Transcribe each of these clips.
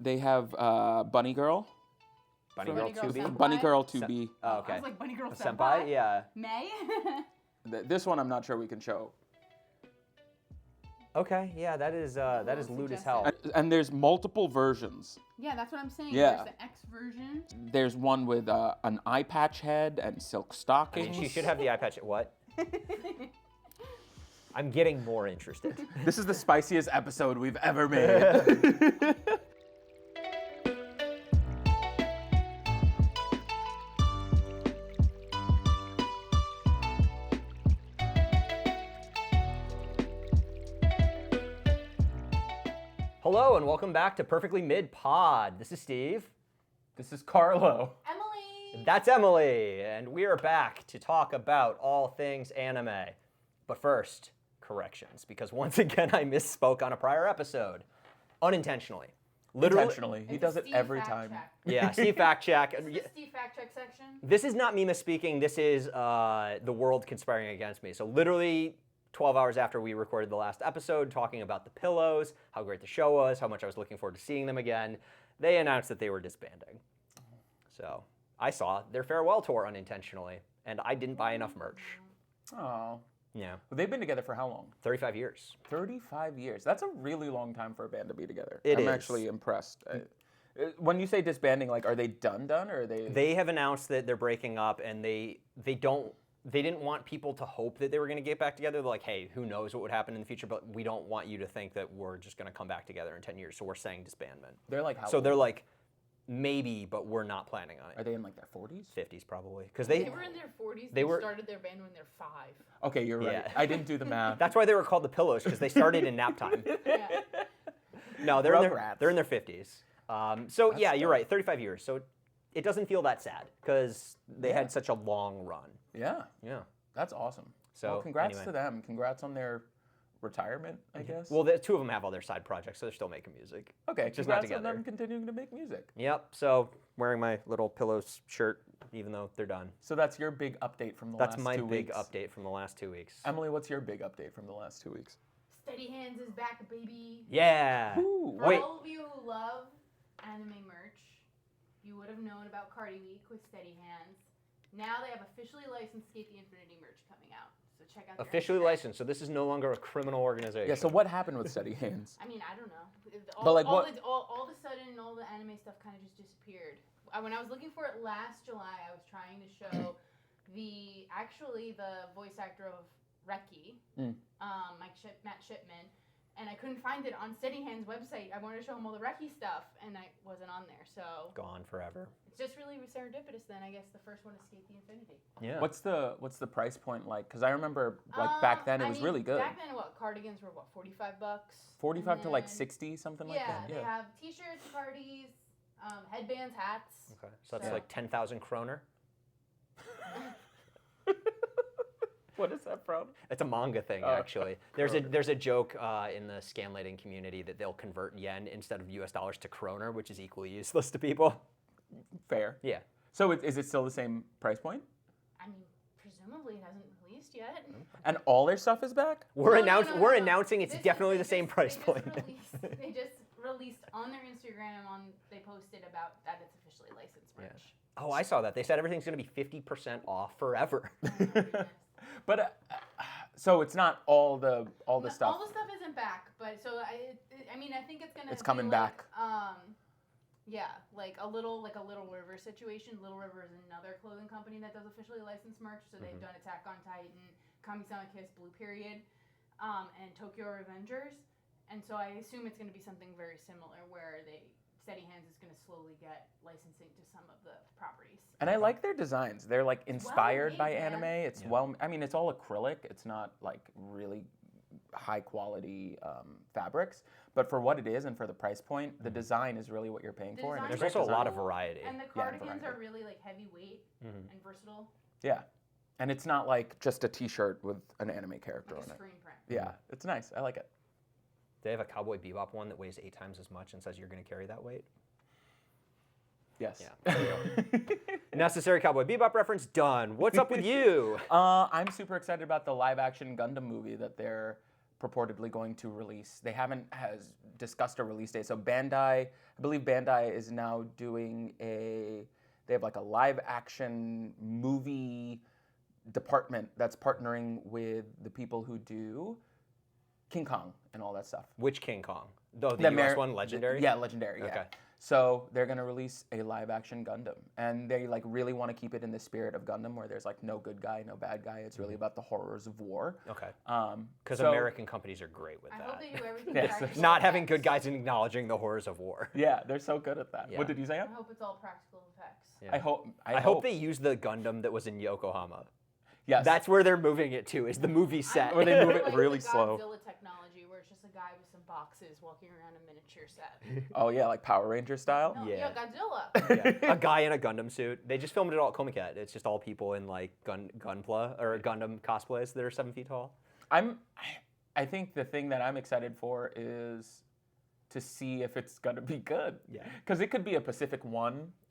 They have Bunny Girl. Bunny Girl 2B? Bunny Girl 2B. Oh, okay. I was like Bunny Girl Senpai? Yeah. May? This one I'm not sure we can show. Okay, yeah, that is lewd as hell. And there's multiple versions. Yeah, that's what I'm saying. Yeah. There's the X version. There's one with an eye patch head and silk I stockings. mean, she should have the eye patch. What? I'm getting more interested. This is the spiciest episode we've ever made. Hello and welcome back to Perfectly Mid Pod. This is Steve. This is Karlo. Emily! That's Emily, and we are back to talk about all things anime. But first, corrections, because once again I misspoke on a prior episode. Unintentionally. Literally. Intentionally. He does it every time. Yeah, Steve fact check. Is this Steve fact check section? This is not me misspeaking, this is the world conspiring against me. So literally 12 hours after we recorded the last episode, talking about the pillows, how great the show was, how much I was looking forward to seeing them again, they announced that they were disbanding. So I saw their farewell tour unintentionally, and I didn't buy enough merch. Oh. Yeah. Well, they've been together for how long? 35 years. 35 years. That's a really long time for a band to be together. It I'm is. actually impressed. When you say disbanding, like, are they done, or are they? They have announced that they're breaking up, and they didn't want people to hope that they were going to get back together. They're like, hey, who knows what would happen in the future, but we don't want you to think that we're just going to come back together in 10 years, so we're saying disbandment. They're like how So old? they're like, maybe, but we're not planning on it. Are they in like their 40s? 50s probably. Because They were in their 40s. They started their band when they're 5. Okay, you're right. Yeah. I didn't do the math. That's why they were called the Pillows, because they started in nap time. Yeah. No, they're Rugrats. in their 50s. So yeah, you're right, 35 years. So it doesn't feel that sad, because they had such a long run. Yeah. Yeah. That's awesome. So, well, congrats anyway. to them. Congrats on their retirement, I guess. Well, the two of them have all their side projects, so they're still making music. okay, just not congrats on together. them continuing to make music. Yep. So wearing my little Pillows shirt, even though they're done. So that's your big update from the That's last my 2 big weeks. update from the last 2 weeks. Emily, what's your big update from the last 2 weeks? Steady Hands is back, baby. Yeah. Ooh, For Wait. all of you who love anime merch, you would have known about Cardi Week with Steady Hands. Now they have officially licensed Skate the Infinity merch coming out. So check out their Officially Instagram. licensed, so this is no longer a criminal organization. Yeah, so what happened with Steady Hands? I mean, I don't know. But, like, what- All of a sudden, all the anime stuff kind of just disappeared. When I was looking for it last July, I was trying to show the voice actor of Reki, Matt Shipman, and I couldn't find it on Steady Hands' website. I wanted to show him all the Reki stuff, and I wasn't on there. So Gone forever. it's just really serendipitous. Then I guess the first one is Skate the Infinity. Yeah. What's the price point like? Because I remember back then it was really good. Back then, cardigans were $45? 45 to like And then- 60, something like that. They have T-shirts, cardies, headbands, hats. Okay. So that's So- like 10,000 kroner. What is that from? It's a manga thing, Oh, actually. There's a joke in the scanlating community that they'll convert yen instead of US dollars to kroner, which is equally useless to people. Fair. Yeah. So is it still the same price point? I mean, presumably it hasn't released yet. And all their stuff is back? We're No, We're no. announcing it's This definitely is- the same price point. They just released on their Instagram. They posted about that it's officially licensed merch. Oh, I saw that. They said everything's going to be 50% off forever. But so it's not all the stuff. All the stuff isn't back, but so I mean, I think it's gonna. It's be coming like, back. Yeah, like a Little River situation. Little River is another clothing company that does officially licensed merch. So they've done Attack on Titan, Kamisama Kiss, Blue Period, and Tokyo Revengers. And so I assume it's going to be something very similar, where Steady Hands is going to slowly get licensing to some of the properties. And I like their designs. They're like inspired by well-made, anime. man. It's I mean, it's all acrylic. It's not like really high quality fabrics. But for what it is and for the price point, the design is really what you're paying for. And design it's There's great also a lot design. of variety. And the Yeah, cardigans variety. are really like heavyweight and versatile, Yeah. And it's not like just a t-shirt with an anime character like on a it. screen print. Yeah, it's nice. I like it. They have a Cowboy Bebop one that weighs 8 times as much and says you're going to carry that weight. Yes. Yeah. There you go. Necessary Cowboy Bebop reference done. What's up with you? I'm super excited about the live-action Gundam movie that they're purportedly going to release. They haven't has discussed a release date. So Bandai, I believe Bandai is now doing they have like a live action movie department that's partnering with the people who do King Kong and all that stuff. Which King Kong? The US one, Legendary? Yeah, Legendary, yeah. Okay. So they're going to release a live action Gundam. And they like really want to keep it in the spirit of Gundam where there's like no good guy, no bad guy. It's really about the horrors of war. Okay. Because so- American companies are great with I that. hope they do everything. Yes. practical Not having effects. good guys and acknowledging the horrors of war. Yeah, they're so good at that. Yeah. What did you say? I hope it's all practical effects. Yeah. I I hope hope they use the Gundam that was in Yokohama. Yes. That's where they're moving it to, is the movie set. Where they move I it like really the slow. Godzilla technology where it's just a guy with some boxes walking around a miniature set. Oh yeah, like Power Ranger style. No, Yeah. Godzilla. Yeah. A guy in a Gundam suit. They just filmed it all at Comiket. It's just all people in like Gunpla or Gundam cosplays that are 7 feet tall. I think the thing that I'm excited for is to see if it's gonna be good. Yeah. Because it could be a Pacific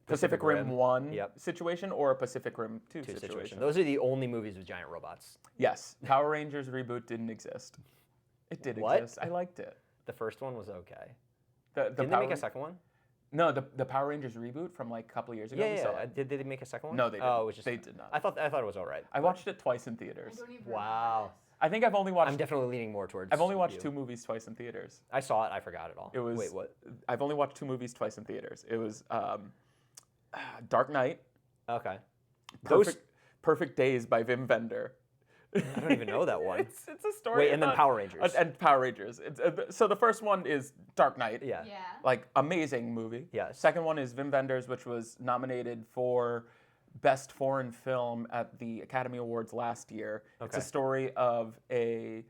Pacific Rim Rim. 1 Yep. situation or a Pacific Rim 2 Situation. situation. Those are the only movies with giant robots. Yes, Power Rangers reboot didn't exist. It did What? exist. I liked it. The first one was okay. The Didn't they Power make a second one? No, the Power Rangers reboot from like a couple of years ago. we saw it. Did they make a second one? No, they didn't. Oh, it was just. They did not. I thought it was all right. I watched it twice in I theaters. don't even Wow. remember this. I think I've only watched. I'm definitely leaning more towards. I've only watched you. 2 movies twice in theaters. I saw it. I forgot it all. It was. Wait, what? I've only watched 2 movies twice in theaters. It was Dark Knight. Okay. Perfect Days by Wim Wenders. I don't even know that one. It's a story. Wait, and then about- Power Rangers. And Power Rangers. So the first one is Dark Knight. Yeah. Yeah. Like amazing movie. Yes. Second one is Wim Wenders, which was nominated for Best Foreign Film at the Academy Awards last year. It's Okay. a story of a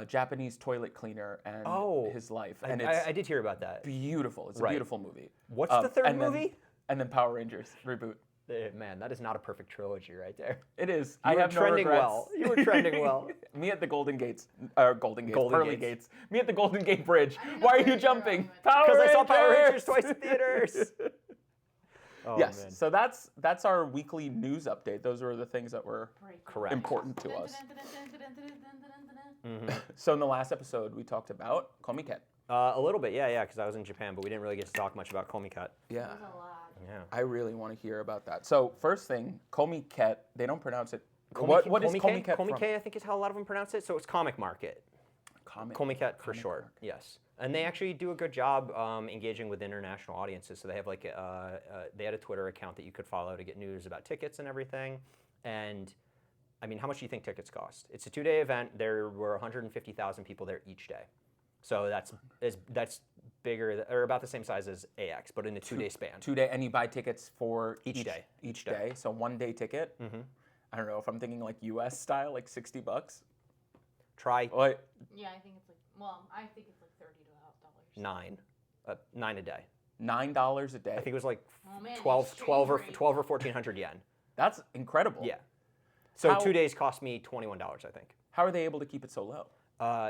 Japanese toilet cleaner and his life, and it's I did hear about that. beautiful. It's a Right. beautiful movie. What's the third and then- movie? And then Power Rangers reboot. Man, that is not a perfect trilogy right there. It is. You I were have no trending regrets. well. You were trending well. Me at the Golden Gates, Golden Pearly Gates. Gates. Me at the Golden Gate Bridge. I didn't know Why are where you you were jumping? going with Power Because I saw Power Rangers Rangers twice in theaters. Oh, yes. man. So that's our weekly news update. Those were the things that were Break. Correct. important to us. Mhm. So in the last episode, we talked about Comiket. A little bit, yeah, because I was in Japan, but we didn't really get to talk much about Comiket. Yeah. That was a lot. Yeah. I really want to hear about that. So first thing, Comiket. They don't pronounce it. What is Comiket from? Comiket, I think is how a lot of them pronounce it. So it's comic market. Comiket for Comic short. market. Yes. And they actually do a good job engaging with international audiences. So they have like they had a Twitter account that you could follow to get news about tickets and everything. And I mean, how much do you think tickets cost? It's a 2-day event. There were 150,000 people there each day. So that's bigger or about the same size as AX, but in a 2-day span. 2-day, and you buy tickets for Each day. Each day. So 1-day ticket. Mm-hmm. I don't know if I'm thinking like U.S. style, like $60. Try Like Yeah, I think it's like, I think it's like $30. $9 a day. $9 a day. I think it was like Oh man, 12 or exchange rate. 1,400 yen. That's incredible. Yeah. So How- 2 days cost me $21, I think. How are they able to keep it so low?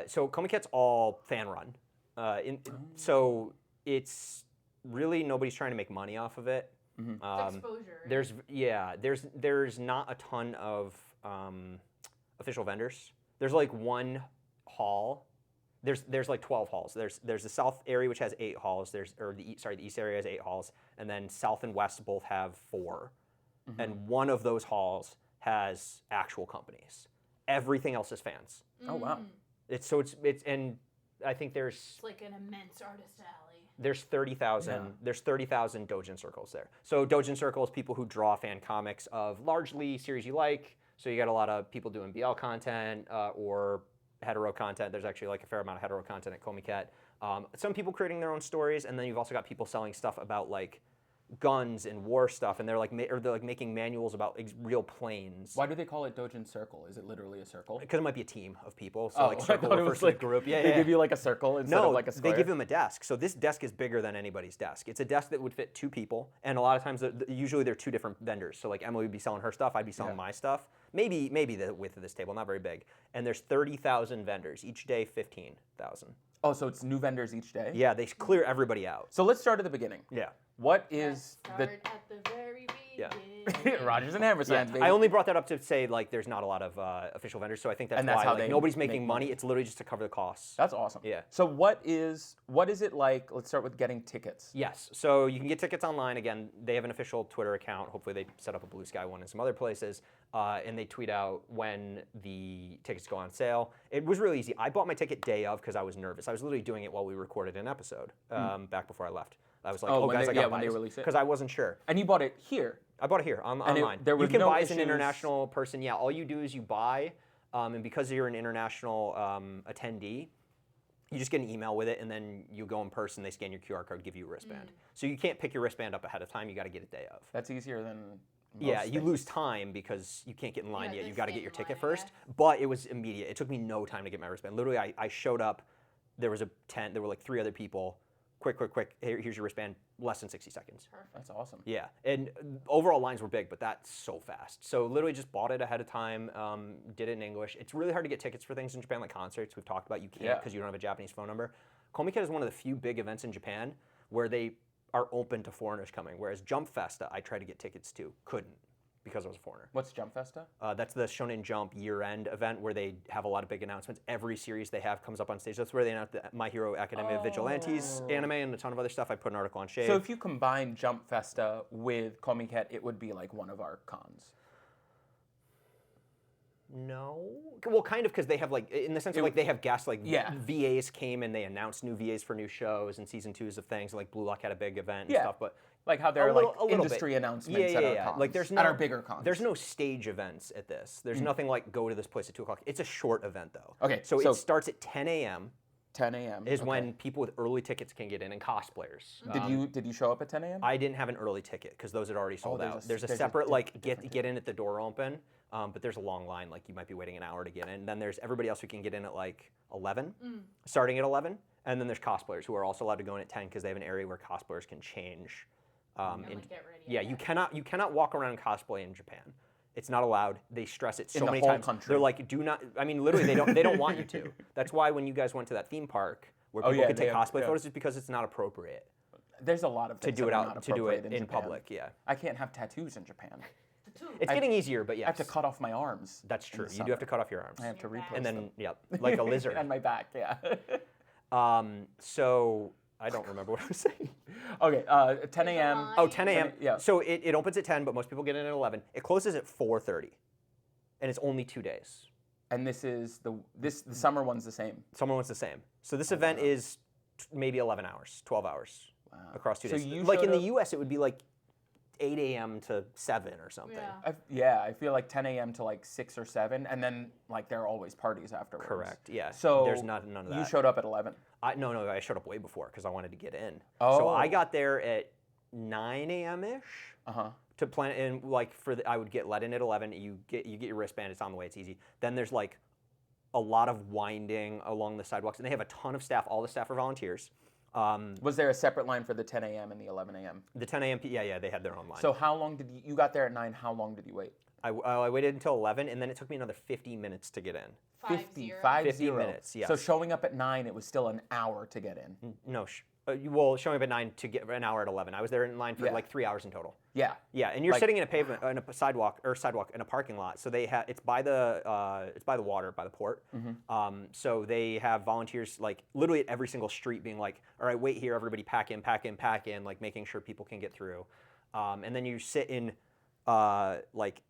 So Comiket's all fan run. So it's really nobody's trying to make money off of it. It's exposure. There's not a ton of official vendors. There's like one hall. There's like 12 halls. There's the south area which has 8 halls. The east area has 8 halls, and then south and west both have 4. And one of those halls has actual companies. Everything else is fans. Oh wow. It's and I think there's It's like an immense artist alley. there's 30,000 Yeah. there's 30,000 doujin circles there. So doujin circles, people who draw fan comics of largely series you like. So you got a lot of people doing BL content or hetero content. There's actually like a fair amount of hetero content at Comiket. Some people creating their own stories, and then you've also got people selling stuff about like guns and war stuff, and they're like making manuals about real planes. Why do they call it Dojin Circle? Is it literally a circle? Because it might be a team of people. So Oh, like I circle thought it refers was to like the group. Yeah, They yeah. give you like a circle instead No, of like a square. they give them a desk. So this desk is bigger than anybody's desk. It's a desk that would fit 2 people, and a lot of times, usually they're 2 different vendors. So like Emily would be selling her stuff, I'd be selling my stuff. Maybe the width of this table, not very big. And there's 30,000 vendors each day, 15,000. Oh, so it's new vendors each day? Yeah, they clear everybody out. So let's start at the beginning. Yeah. What is Start the at the very Rogers and Hammerstein, baby. I only brought that up to say like there's not a lot of official vendors, so I think that's And that's why how like, they nobody's making make money. money. It's literally just to cover the costs. That's awesome. Yeah. So what is it like? Let's start with getting tickets. Yes, so you can get tickets online. Again, they have an official Twitter account. Hopefully they set up a Blue Sky one in some other places. And they tweet out when the tickets go on sale. It was really easy. I bought my ticket day of because I was nervous. I was literally doing it while we recorded an episode back before I left. I was like, Oh, oh when guys, they- I got yeah, to when buy they release it? because I wasn't sure. And you bought it here. I bought it here online. there was you can no buy as an issues. international person. Yeah, all you do is you buy, and because you're an international attendee, you just get an email with it, and then you go in person. They scan your QR code, give you a wristband. So you can't pick your wristband up ahead of time. You got to get it day of. That's easier than Yeah, most you things. lose time because you can't get in line Yeah, yet. they You've got to stand get your in line, ticket I first. guess. But it was immediate. It took me no time to get my wristband. Literally, I showed up. There was a tent. There were like 3 other people. Quick. Here's your wristband. Less than 60 seconds. That's awesome. Yeah, and overall lines were big, but that's so fast. So literally just bought it ahead of time, did it in English. It's really hard to get tickets for things in Japan, like concerts. We've talked about you can't Yeah. because you don't have a Japanese phone number. Comiket is one of the few big events in Japan where they are open to foreigners coming, whereas Jump Festa, I tried to get tickets to, couldn't because I was a foreigner. What's Jump Festa? That's the Shonen Jump year-end event where they have a lot of big announcements. Every series they have comes up on stage. That's where they announced the My Hero Academia Vigilantes anime and a ton of other stuff. I put an article on Shade. So if you combine Jump Festa with Comiket, it would be like one of our cons. No. Well, kind of, because they have like, in the sense of like they have guests, like Yeah. VAs came and they announced new VAs for new shows and season 2s of things. Like Blue Lock had a big event and Yeah. stuff, but Like how there are little- like a little industry bit. announcements at our cons. Like there's at no our bigger cons. There's no stage events at this. There's nothing like go to this place at 2:00. It's a short event though. Okay, So, so- it starts at 10 a.m. 10 a.m. is okay. when people with early tickets can get in and cosplayers. Did you show up at 10 a.m.? I didn't have an early ticket because those had already sold there's out. a- There's a there's a separate like different get in at the door open, but there's a long line. Like you might be waiting an hour to get in. Then there's everybody else who can get in at like 11, starting at 11, and then there's cosplayers who are also allowed to go in at 10 because they have an area where cosplayers can change. And like get ready. Yeah, you cannot walk around and cosplay in Japan. It's not allowed. They stress it so In the many whole times. country. They're like, do not. I mean, literally, they don't want you to. That's why when you guys went to that theme park where Oh, people yeah, could take they have- cosplay yeah. photos, is because it's not appropriate There's a lot of to things do that it are out not to do it appropriate in Japan. public. Yeah, I can't have tattoos in Japan. it's getting easier, but yes, I have to cut off my arms. That's in true. the You do have to summer. cut off your arms. I have to Your back. replace And then them. yeah, like a lizard. and my back. Yeah. So I don't remember what I was saying. Okay. 10 a.m. line. Oh, 10 a.m. Yeah. So it opens at 10, but most people get in at 11. It closes at 4:30, and it's only 2 days. And this is the summer one's the same. Someone wants the same. So this event is maybe 11 hours, 12 hours across 2 So days. you Like in showed the up- U.S., it would be like 8 a.m. to 7 or something. Yeah. I feel like 10 a.m. to like 6 or 7, and then like there are always parties afterwards. Correct. Yeah. So there's none of that. You showed up at 11. No, I showed up way before because I wanted to get in. So I Oh. got there at 9 a.m. ish. Uh-huh. To plan and like I would get let in at 11. You get your wristband. It's on the way. It's easy. Then there's like a lot of winding along the sidewalks, and they have a ton of staff. All the staff are volunteers. Was there a separate line for the 10 a.m. and the 11 a.m.? The 10 a.m. Yeah, they had their own line. So how long did you got there at 9? How long did you wait? I waited until 11, and then it took me another 50 minutes to get in. 50. 50 minutes, yes. So showing up at 9, it was still an hour to get in. No, well, showing up at 9 to get an hour at 11. I was there in line for Yeah. like 3 hours in total. Yeah. Yeah, and you're Like- sitting in a pavement, in a sidewalk in a parking lot. So they have it's by the water, by the port. So they have volunteers like literally at every single street being like, all right, wait here, everybody pack in, like making sure people can get through. And then you sit in like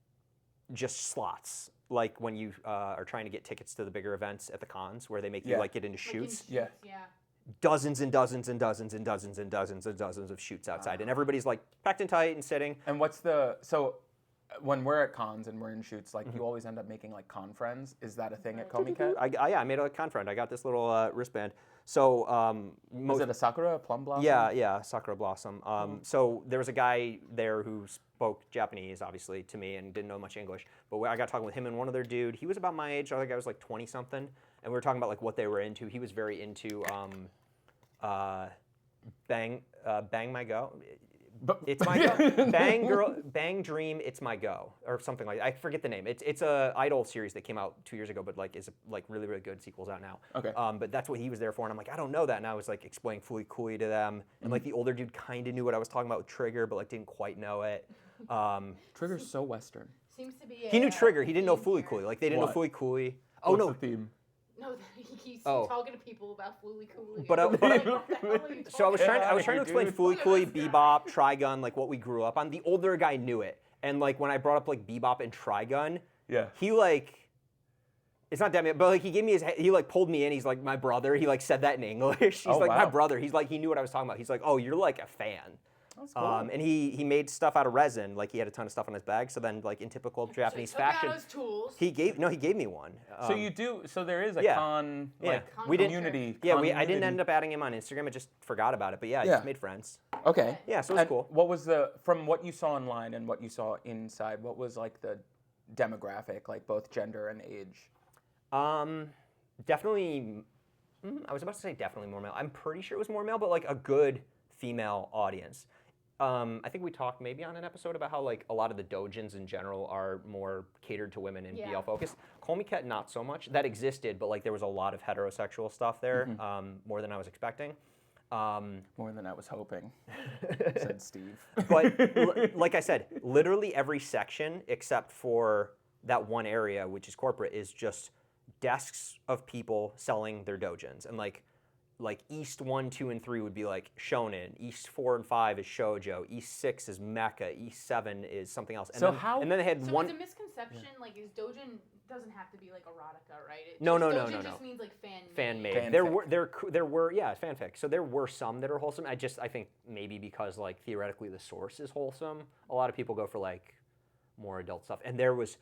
just slots, like when you are trying to get tickets to the bigger events at the cons where they make you Yeah. like get into shoots. Yeah. Dozens and dozens and dozens and dozens and dozens and dozens of shoots outside, and everybody's like packed in tight and sitting. And when we're at cons and we're in shoots, like you always end up making like con friends. Is that a thing at Comiket? I made a con friend. I got this little wristband. So Was it a sakura, a plum blossom? yeah, Sakura Blossom. So there was a guy there who spoke Japanese, obviously, to me and didn't know much English. But I got talking with him and one other dude. He was about my age. I think I was like 20 something, and we were talking about like what they were into. He was very into Bang My Go. It's my go. Bang Dream, It's My Go, or something like that. I forget the name. It's a Idol series that came out 2 years ago, but like is like really, really good. Sequels out now. Okay. But that's what he was there for, and I'm like, I don't know that. And I was like explaining Fooly Cooly to them, and like the older dude kind of knew what I was talking about with Trigger, but like didn't quite know it. Trigger's so Western. Seems to be. He knew Trigger. He didn't know theme Fooly here. Cooly. Like they didn't What? know Fooly Cooly. Oh What's no. the theme? No, he's Oh. talking to people about Fooly Cooly. But, What the hell are you So I was talking trying to explain dude. Fooly Cooly, Look at this Bebop, Trigun, like what we grew up on. The older guy knew it, and like when I brought up like Bebop and Trigun, Yeah. he like, it's not that, but like he gave me he like pulled me in. He's like my brother. He like said that in English. He's Oh, like my wow. brother. He's like he knew what I was talking about. He's like, oh, you're like a fan. That's cool. And he made stuff out of resin. Like he had a ton of stuff on his bag. So then like in typical about? Japanese So he took fashion, out his tools. he gave me one. So there is a yeah. con Yeah. like We didn't- community. Yeah, I didn't community. end up adding him on Instagram. I just forgot about it. But yeah, I Yeah. just made friends. Okay. Yeah, so it was And cool. What was from what you saw online and what you saw inside? What was like the demographic, like both gender and age? Definitely. I was about to say definitely more male. I'm pretty sure it was more male, but like a good female audience. I think we talked maybe on an episode about how like a lot of the doujins in general are more catered to women and Yeah. BL focused. Comiket not so much. That existed, but like there was a lot of heterosexual stuff there, more than I was expecting. More than I was hoping, said Steve. But like I said, literally every section except for that one area, which is corporate, is just desks of people selling their doujins. And like East 1, 2, and 3 would be like shonen. East 4 and 5 is shoujo. East 6 is mecha. East 7 is something else. And So then, how- And then they had So one. it's a misconception, like is doujin doesn't have to be like erotica, right? No. Doujin just means like fan made. Fan-made. There were yeah, fanfic. So there were some that are wholesome. I think maybe because like theoretically the source is wholesome, a lot of people go for like more adult stuff, and there was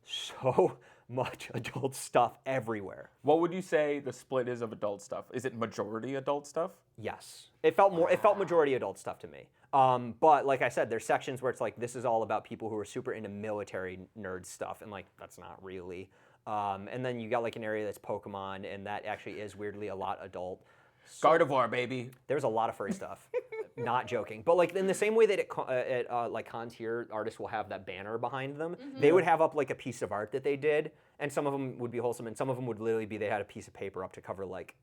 so much adult stuff everywhere. What would you say the split is of adult stuff? Is it majority adult stuff? Yes, it felt majority adult stuff to me. But like I said, there's sections where it's like this is all about people who are super into military nerd stuff, and like that's not really. And then you got like an area that's Pokemon, and that actually is weirdly a lot adult. Gardevoir, baby. There's a lot of furry stuff. Not joking. But like in the same way that at like cons here, artists will have that banner behind them, they would have up like a piece of art that they did, and some of them would be wholesome, and some of them would literally be they had a piece of paper up to cover like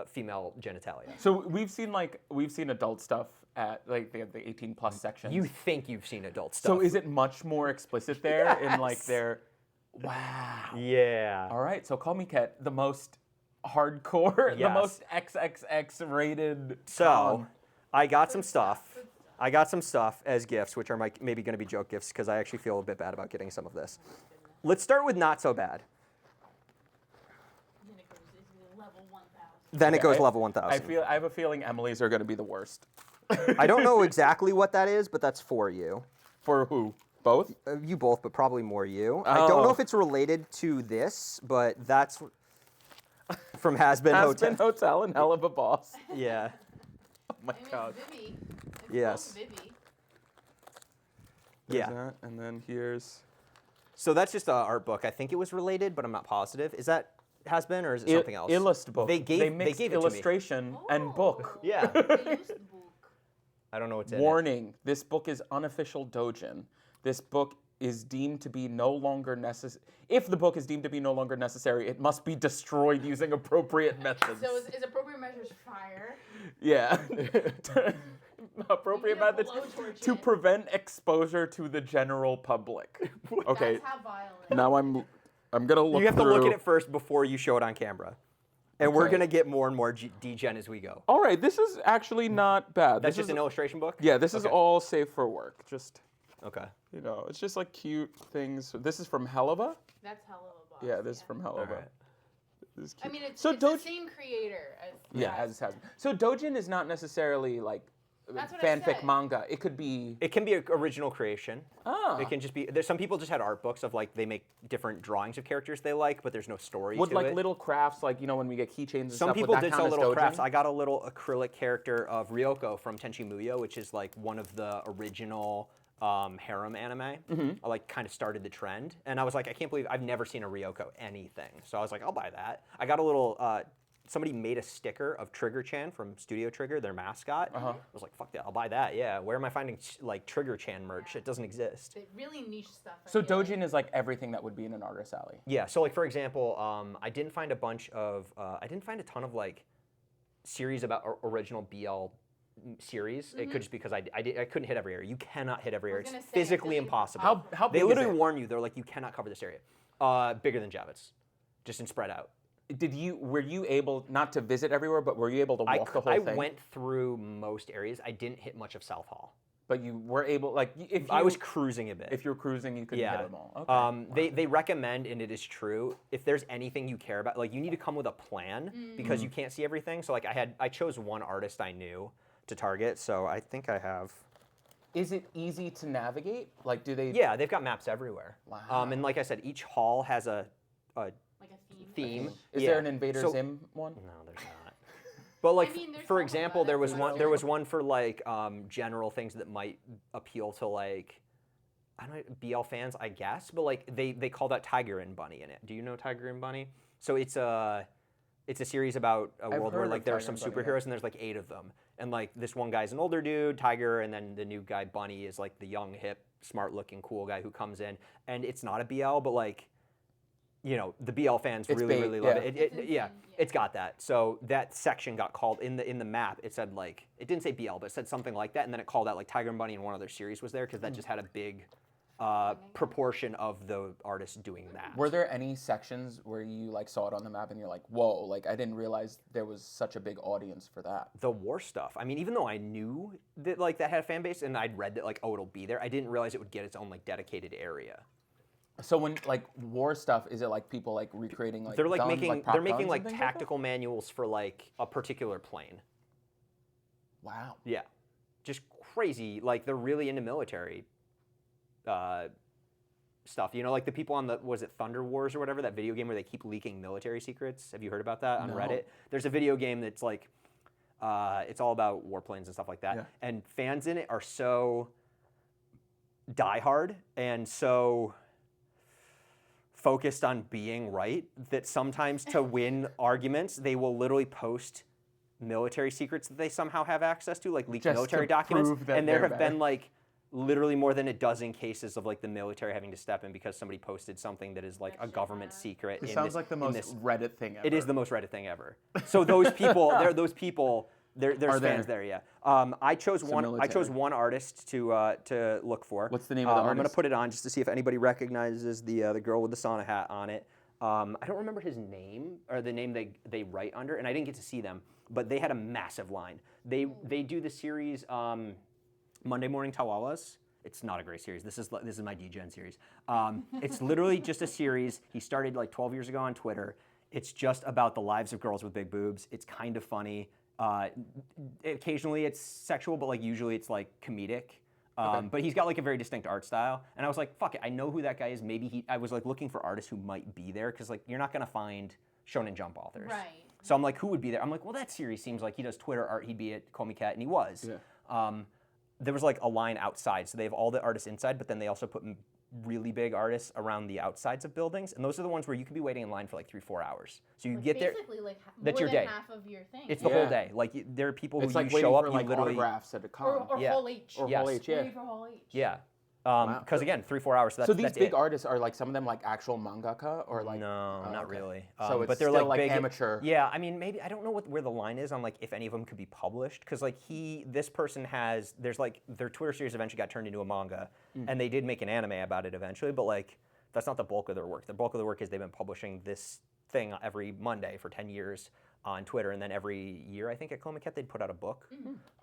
female genitalia. So we've seen adult stuff at like they have the 18 plus section. You think you've seen adult stuff. So is it much more explicit there in like Yes. their? Wow. Yeah. All right. So Comiket, the most hardcore, the Yes. most XXX rated. So I got some stuff. I got some stuff as gifts, which are maybe going to be joke gifts because I actually feel a bit bad about getting some of this. Let's start with not so bad. Then it goes into level 1000. Then it Okay, goes I- level 1000. I have a feeling Emily's are going to be the worst. I don't know exactly what that is, but that's for you. For who? Both? You both, but probably more you. I don't know Oh. if it's related to this, but that's from Has Been Hotel. Aspen Hotel and Hell of a Boss. Yeah. Oh my I mean, god. Vivi. It's Yes. both Vivi. There's Yeah. that, and then here's So that's just an art book. I think it was related, but I'm not positive. Is that Has Been or is it something else? Illust book. They gave mixed it to me. illustration and book. Yeah. They used the book. I don't know what's in it. Warning: this book is unofficial doujin. This book is deemed to be no longer necessary. If the book is deemed to be no longer necessary, it must be destroyed using appropriate methods. So is appropriate measures fire? Yeah. Appropriate You need to methods blowtorch to it. prevent exposure to the general public. Okay. That's how violent. Now I'm gonna look. You have to through. look at it first before you show it on camera. And we're Okay. going to get more and more degen as we go. All right, this is actually not bad. That's This just is, an illustration book? Yeah, this is Okay. all safe for work. Just Okay. it's just like cute things. This is from Helava. That's hell of a boss. Yeah, this is from Helava. Alright. This is I cute. mean, it's so the Doj- same creator as. Yeah, as it has. So Dojin is not necessarily like That's what I fanfic said. manga. It could be. It can be an original creation. Ah. It can just be. There's some people just had art books of like they make different drawings of characters they like, but there's no story Would to like it. little crafts, like when we get keychains and Some stuff. people would that did count sell as little Dojin? crafts. I got a little acrylic character of Ryoko from Tenchi Muyo, which is like one of the original harem anime. I like kind of started the trend, and I was like, I can't believe I've never seen a Ryoko anything. So I was like, I'll buy that. I got a little somebody made a sticker of Trigger-chan from Studio Trigger, their mascot. I was like, fuck that, I'll buy that. Yeah, where am I finding like Trigger-chan merch? It doesn't exist. Really niche stuff. So Dojin is like everything that would be in an artist alley. Yeah. So like for example, I didn't find a ton of like series about original BL series. It could just because I couldn't hit every area. You cannot hit every area. It's physically impossible. How big they literally is it? warn you. They're like, you cannot cover this area. Bigger than Javits, just in spread out. Were you able not to visit everywhere, but were you able to walk the whole thing? I went through most areas. I didn't hit much of South Hall. But you were able, like, if you, I was cruising a bit. If you were cruising, you couldn't hit them all. Okay. Wow. They recommend, and it is true, if there's anything you care about, like you need to come with a plan because you can't see everything. So like I chose one artist I knew to target. So I think I have. Is it easy to navigate? Like, do they? Yeah, they've got maps everywhere. Wow. And like I said, each hall has a like a theme. Is there an Invader Zim one? No, there's not. But like, I mean, for example, there was one for like general things that might appeal to like, I don't know, BL fans, I guess. But like they call that Tiger and Bunny in it. Do you know Tiger and Bunny? So it's a series about a world where like there are some superheroes and there's like 8 of them. And like this one guy's an older dude, Tiger, and then the new guy Bunny is like the young, hip, smart-looking, cool guy who comes in. And it's not a BL, but like, you know, the BL fans really love it. It's got that. So that section got called in the map. It said like, it didn't say BL, but it said something like that, and then it called out like Tiger and Bunny and one other series was there because that just had a big proportion of the artists doing that. Were there any sections where you like saw it on the map and you're like, whoa, like I didn't realize there was such a big audience for that? The war stuff. I mean, even though I knew that like that had a fan base and I'd read that like, oh, it'll be there, I didn't realize it would get its own like dedicated area. So when like war stuff, is it like people like recreating like they're like guns, making prop they're making guns like and things tactical manuals for like a particular plane. Wow. Yeah, just crazy. Like they're really into military stuff. You know, like the people on the was it Thunder Wars or whatever, that video game where they keep leaking military secrets. Have you heard about that on Reddit? There's a video game that's like it's all about warplanes and stuff like that. Yeah. And fans in it are so diehard and so focused on being right that sometimes to win arguments, they will literally post military secrets that they somehow have access to, like leaked military documents. And there have been like literally more than a dozen cases of like the military having to step in because somebody posted something that is like a government secret. It sounds like the most Reddit thing ever. It is the most Reddit thing ever. So those people, there's fans there, yeah. I chose one artist to look for. What's the name of the artist? I'm gonna put it on just to see if anybody recognizes the girl with the sauna hat on it. I don't remember his name or the name they write under, and I didn't get to see them, but they had a massive line. They do the series Monday Morning Tawawas. It's not a great series. This is my D-Gen series. It's literally just a series. He started like 12 years ago on Twitter. It's just about the lives of girls with big boobs. It's kind of funny. Occasionally it's sexual, but like usually it's like comedic. But he's got like a very distinct art style. And I was like, fuck it, I know who that guy is. I was like looking for artists who might be there because like you're not gonna find Shonen Jump authors. Right. So I'm like, who would be there? I'm like, well, that series seems like he does Twitter art. He'd be at Comiket, and he was. Yeah. There was like a line outside, so they have all the artists inside, but then they also put really big artists around the outsides of buildings, and those are the ones where you could be waiting in line for like 3-4 hours. So you get there. Basically, like that's more your than day. half of your thing. It's the whole day. Like there are people who like you show up, for, you like, literally autographs at a con. Or Hall H. Or Hall H, yeah. For Hall H. Yeah. Because again, 3-4 hours. So, so these that's big it. artists are like some of them like actual mangaka or like no, not really. So it's but they're still like big amateur. Yeah, I mean maybe I don't know where the line is on like if any of them could be published because like this person has there's like their Twitter series eventually got turned into a manga and they did make an anime about it eventually, but like that's not the bulk of their work. The bulk of the work is they've been publishing this thing every Monday for 10 years on Twitter, and then every year I think at Comiket they'd put out a book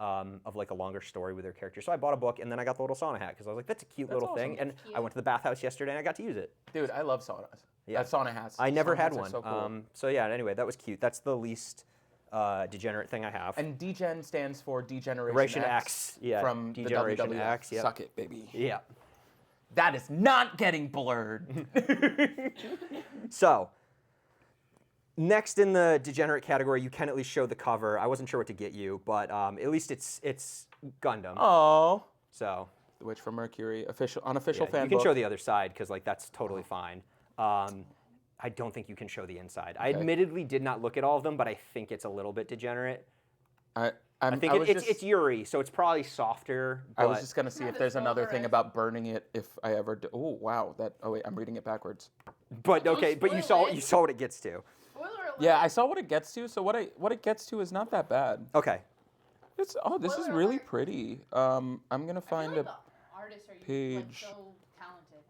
of like a longer story with their characters. So I bought a book and then I got the little sauna hat because I was like, that's a cute little thing. And I went to the bathhouse yesterday and I got to use it. Dude, I love saunas. Yeah. Sauna hats. I never Sauna had hats are one. So cool. So yeah, anyway, that was cute. That's the least degenerate thing I have. And D-Gen stands for Degeneration Generation X. X, yeah. From Degeneration the WWF. X, yep. Suck it, baby. Yeah. That is not getting blurred. So, next in the degenerate category, you can at least show the cover. I wasn't sure what to get you, but at least it's Gundam. Oh. So. The Witch from Mercury, unofficial fan You can book. show the other side because like that's totally fine. I don't think you can show the inside. I admittedly did not look at all of them, but I think it's a little bit degenerate. I think it's Yuri, so it's probably softer. I was just gonna see if there's another thing about burning it if I ever do. Oh wow, oh wait, I'm reading it backwards. But okay, but you saw what it gets to. Yeah, I saw what it gets to. So what it gets to is not that bad. Okay. This is really pretty. I'm gonna find a page.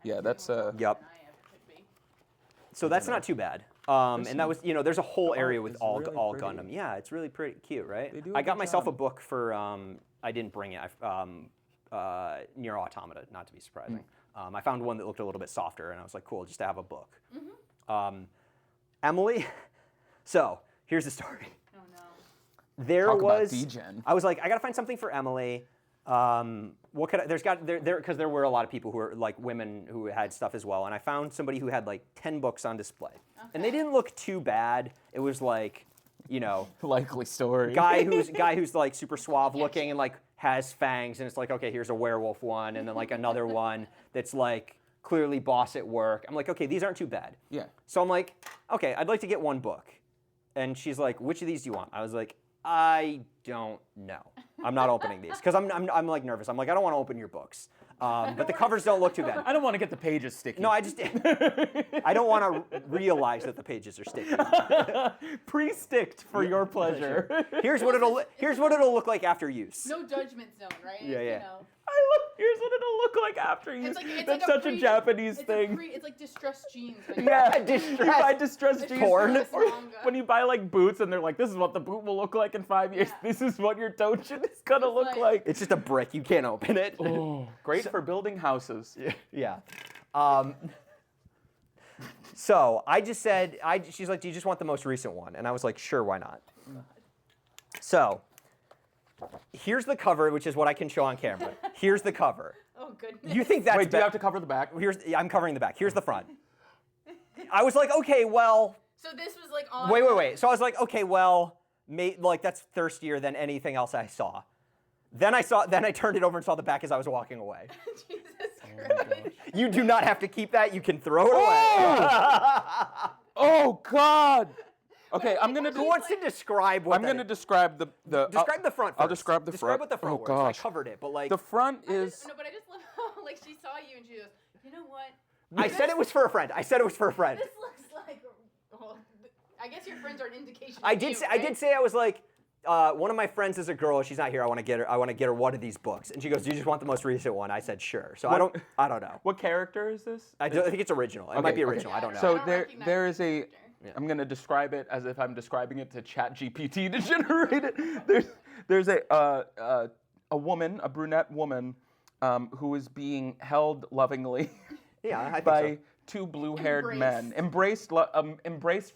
Yeah, that's Yep. So that's not too bad. And that was, there's a whole area with all Gundam. Yeah, it's really pretty cute, right? I got myself a book for, I didn't bring it, Nier Automata, not to be surprising. I found one that looked a little bit softer, and I was like, cool, just to have a book. Emily, so here's the story. Oh no. About D-Gen. I was like, I gotta find something for Emily. What could because there were a lot of people who were like women who had stuff as well, and I found somebody who had like 10 books on display, and they didn't look too bad. It was like, likely story. guy who's like super suave looking and like has fangs, and it's like, okay, here's a werewolf one, and then like another one that's like clearly boss at work. I'm like, okay, these aren't too bad. Yeah. So I'm like, okay, I'd like to get one book, and she's like, which of these do you want? I was like, I don't know. I'm not opening these because I'm like nervous. I'm like, I don't want to open your books, but the covers don't look too bad. I don't want to get the pages sticky. No, I don't want to realize that the pages are sticky. Pre-sticked for your pleasure. Sure. Here's what it'll look like after use. No judgment zone, right? Yeah. Here's what it'll look like after use. That's like such a Japanese thing. It's like distressed jeans. Yeah, you buy distressed jeans. Porn. Or when you buy like boots and they're like, this is what the boot will look like in 5 years. Yeah. This is what your doujin is gonna look like. It's just a brick. You can't open it. Oh, great for building houses. Yeah. So I just said, she's like, do you just want the most recent one? And I was like, sure, why not? So here's the cover, which is what I can show on camera. Here's the cover. Oh, goodness. You think that's Wait, do you have to cover the back? I'm covering the back. Here's the front. I was like, okay, well. So this was like on. Wait. So I was like, okay, well, like that's thirstier than anything else I saw. Then I turned it over and saw the back as I was walking away. Jesus Christ. You do not have to keep that. You can throw it away. Oh God. Okay, I'm gonna. Who wants to describe what? I'm gonna describe the. Describe the front first. I'll describe the front. Describe what the front was. Gosh. I covered it, but like. The front is. No, but I just love how like she saw you and she goes, you know what? I said it was for a friend. This looks like. Well, I guess your friends are an indication. I did say I was like. One of my friends is a girl. She's not here. I want to get her one of these books. And she goes, "Do you just want the most recent one?" I said, "Sure." So I don't know. What character is this? I think it's original. It might be original. I don't know. So there is a. I'm gonna describe it as if I'm describing it to ChatGPT to generate it. There's a woman, a brunette woman, who is being held lovingly by two blue-haired men, embraced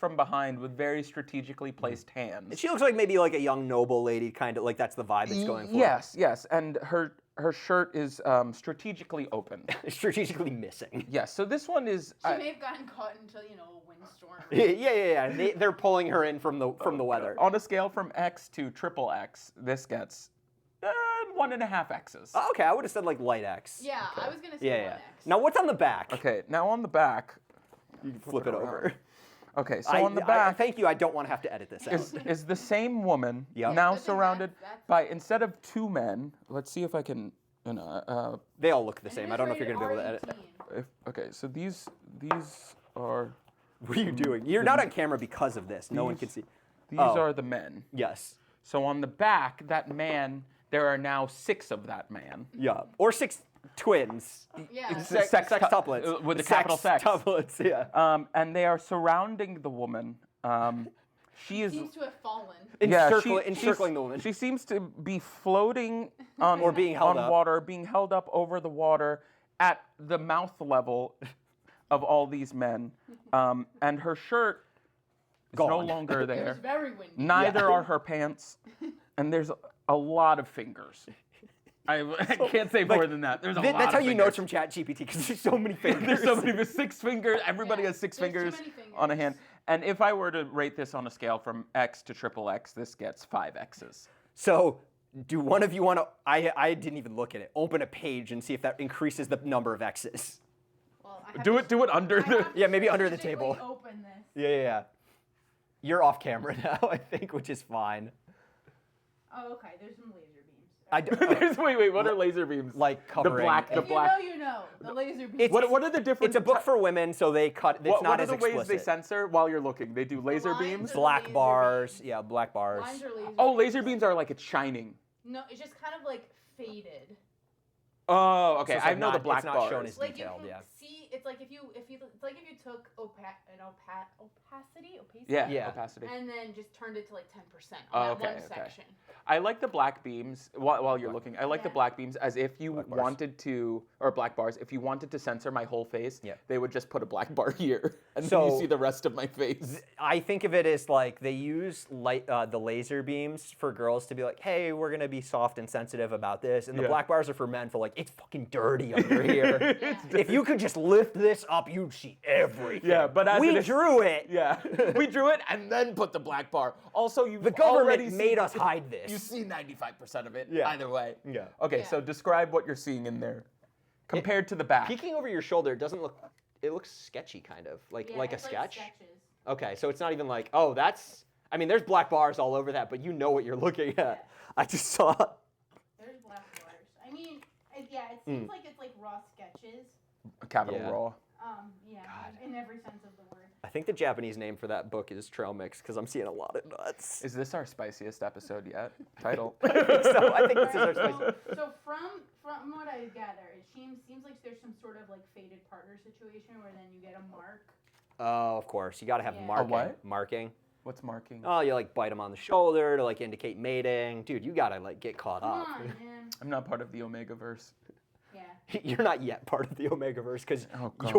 from behind with very strategically placed hands. She looks like maybe like a young noble lady, kind of like that's the vibe it's going for. Yes, and her shirt is strategically open. Strategically missing. Yes, so this one is. She may have gotten caught into a windstorm. Yeah. They're pulling her in from the weather. On a scale from X to triple X, this gets 1.5 X's. Oh, okay, I would have said like light X. Yeah, okay. I was gonna say 1X. Now what's on the back? Okay, now on the back, you can flip it over. Okay, so on the back. Thank you. I don't want to have to edit this out. Is the same woman now surrounded by, instead of two men? Let's see if I can. They all look the same. I don't know if you're gonna be able to edit. Okay, so these are. What are you doing? You're not on camera because of this. No one can see. These are the men. Yes. So on the back, that man, there are now 6 of that man. Yeah. Or 6 twins. Yeah. Sextuplets. With a capital sex. Sextuplets, yeah. And they are surrounding the woman. She seems to have fallen. Encircling the woman. She seems to be floating on or being held on up. Water, being held up over the water at the mouth level of all these men. And her shirt is no longer there. It was very windy. Neither are her pants. And there's a lot of fingers. I can't say more than that. There's a lot of fingers. That's how you know it's from ChatGPT, because there's so many fingers. There's so many, 6 fingers. Everybody has 6 fingers on a hand. And if I were to rate this on a scale from X to triple X, this gets 5 X's. So do one of you want to, I didn't even look at it, open a page and see if that increases the number of X's? Well, do it under the... Yeah, maybe under the table. Open Yeah. You're off camera now, I think, which is fine. Oh, okay. There's some laser beams. Wait, what are laser beams? Like covering. If you know, you know. The laser beams. What are the different? It's a book for women, so they cut. It's what not are as the ways explicit. they censor while you're looking? They do laser lines beams. are- Black laser bars. beams. Yeah, black bars. Lines are laser Oh, beams. laser beams are like it's shining. No, it's just kind of like faded. Oh, okay. So it's I like know the not- black it's not bars. shown as Like you detailed. can Yeah. see, it's like if you took opacity, Yeah, opacity. and then just turned it to like 10% Oh, on okay, that one okay. section. I like the black beams while you're looking. I like the Yeah. black beams as if you Black bars. wanted to, or black bars. If you wanted to censor my whole face, Yeah. they would just put a black bar here, and then So- you see the rest of my face. I think of it as like they use the laser beams for girls to be like, hey, we're gonna be soft and sensitive about this, and the Yeah. black bars are for men for like, it's fucking dirty under here. Yeah. If you could just lift this up, you'd see everything. Yeah, but as we it is- drew it. Yeah, we drew it and then put the black bar. Also, you The government made us hide this. You see 95% of it. Yeah. Either way. Yeah. Okay, Yeah. so describe what you're seeing in there, compared to the back. Peeking over your shoulder doesn't look. It looks sketchy, kind of like Yeah, like a it's sketch. sketches. Okay, so it's not even like, oh, that's. I mean, there's black bars all over that, but you know what you're looking at. I just saw. There's black bars. I mean, it seems like it's like raw sketches. Capital Yeah. raw. Yeah, God. in every sense of the word. I think the Japanese name for that book is Trail Mix because I'm seeing a lot of nuts. Is this our spiciest episode yet? Title. I think this is our Right, spicy. so from what I gather, it seems like there's some sort of like faded partner situation where then you get a mark. Oh, of course. You got to have Yeah. marking. A what? Marking. What's marking? Oh, you like bite them on the shoulder to like indicate mating. Dude, you got to like get caught Come up. on, man. I'm not part of the Omega-verse. Yeah. You're not yet part of the Omegaverse because Oh, God.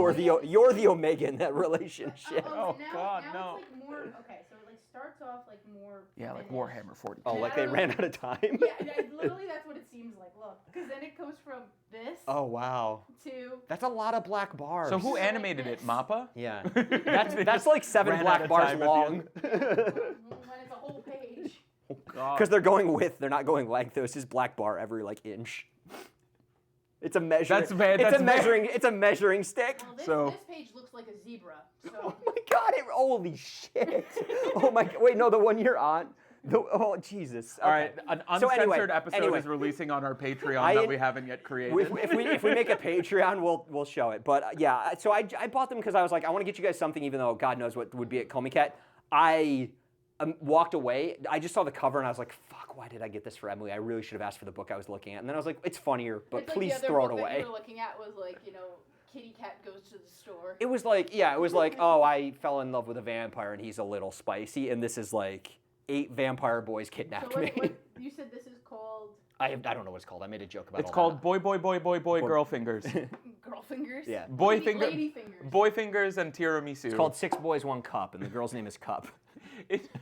you're the Omega in that relationship. Oh, now, God, now no. It's like more. Okay, so it like starts off like more. Yeah, like finished. Warhammer 40. Oh, Yeah, like I they don't know. ran out of time? Yeah, literally that's what it seems like. Look, because then it goes from this Oh, wow. to. That's a lot of black bars. So who Like animated this. it? Mappa? Yeah. They That's just like 7 ran out black of bars time at the long. end. When it's a whole page. Oh, God. Because they're going width, they're not going length. It's just black bar every like inch. It's a measuring. That's bad, It's that's a bad. measuring. It's a measuring stick. Well, So- this page looks like a zebra. Oh So my God! Holy shit! Oh my. Wait, no, the one you're on. Oh Jesus! All right, Okay. an So uncensored anyway, episode is releasing on our Patreon I- that we haven't yet created. If we make a Patreon, we'll show it. But yeah, so I bought them because I was like, I want to get you guys something, even though God knows what would be at Comiket. I walked away. I just saw the cover and I was like, fuck, why did I get this for Emily? I really should have asked for the book I was looking at. And then I was like, it's funnier, but it's like please the other throw it book that away. you were looking at was like, Kitty Cat goes to the store. It was like, yeah, it was like, oh, I fell in love with a vampire and he's a little spicy, and this is like 8 vampire boys So kidnapped what, me. what you said this is called I don't know what it's called. I made a joke about It's all called Boy, Girl Fingers. girl fingers. Yeah. Boy lady, finger, lady fingers. Boy Fingers and tiramisu. It's called 6 Boys, 1 Cup, and the girl's name is Cup.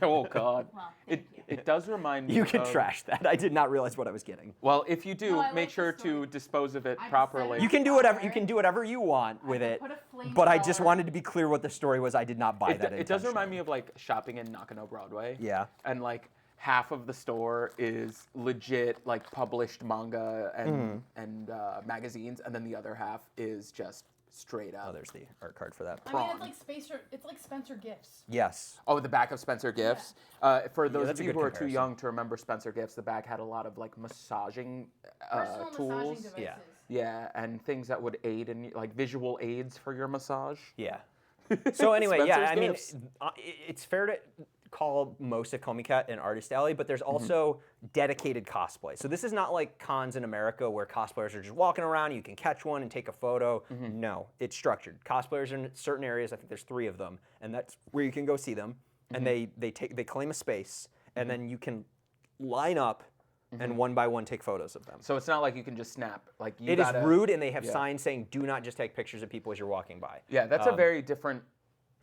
Oh God. Well, thank you. It does remind me. You can of, trash that. I did not realize what I was getting. Well, if you do, No, I make like sure the story. to dispose of it I properly. decided- You can do whatever you want with I it. put a But I just flamethrower. wanted to be clear what the story was. I did not buy that. It does remind me of like shopping in Nakano Broadway. Yeah. And like half of the store is legit like published manga and magazines, and then the other half is just straight Oh, up. there's the art card for that. I mean, it's like Spencer Gifts. Yes. Oh, the back of Spencer Gifts. For those that's of a you good who are too comparison. young to remember Spencer Gifts, the back had a lot of like massaging Personal massaging tools. devices. Yeah. Yeah, and things that would aid in like visual aids for your massage. Yeah. So anyway, yeah, Spencer's I mean, Gifts. it's fair to call most of Comiket an artist alley, but there's also dedicated cosplay. So this is not like cons in America where cosplayers are just walking around, you can catch one and take a photo. No, it's structured. Cosplayers are in certain areas, I think there's 3 of them, and that's where you can go see them. And they claim a space, and then you can line up and one by one take photos of them. So it's not like you can just snap. Like you It is gotta, rude, and they have yeah. signs saying, "Do not just take pictures of people as you're walking by." Yeah, that's a very different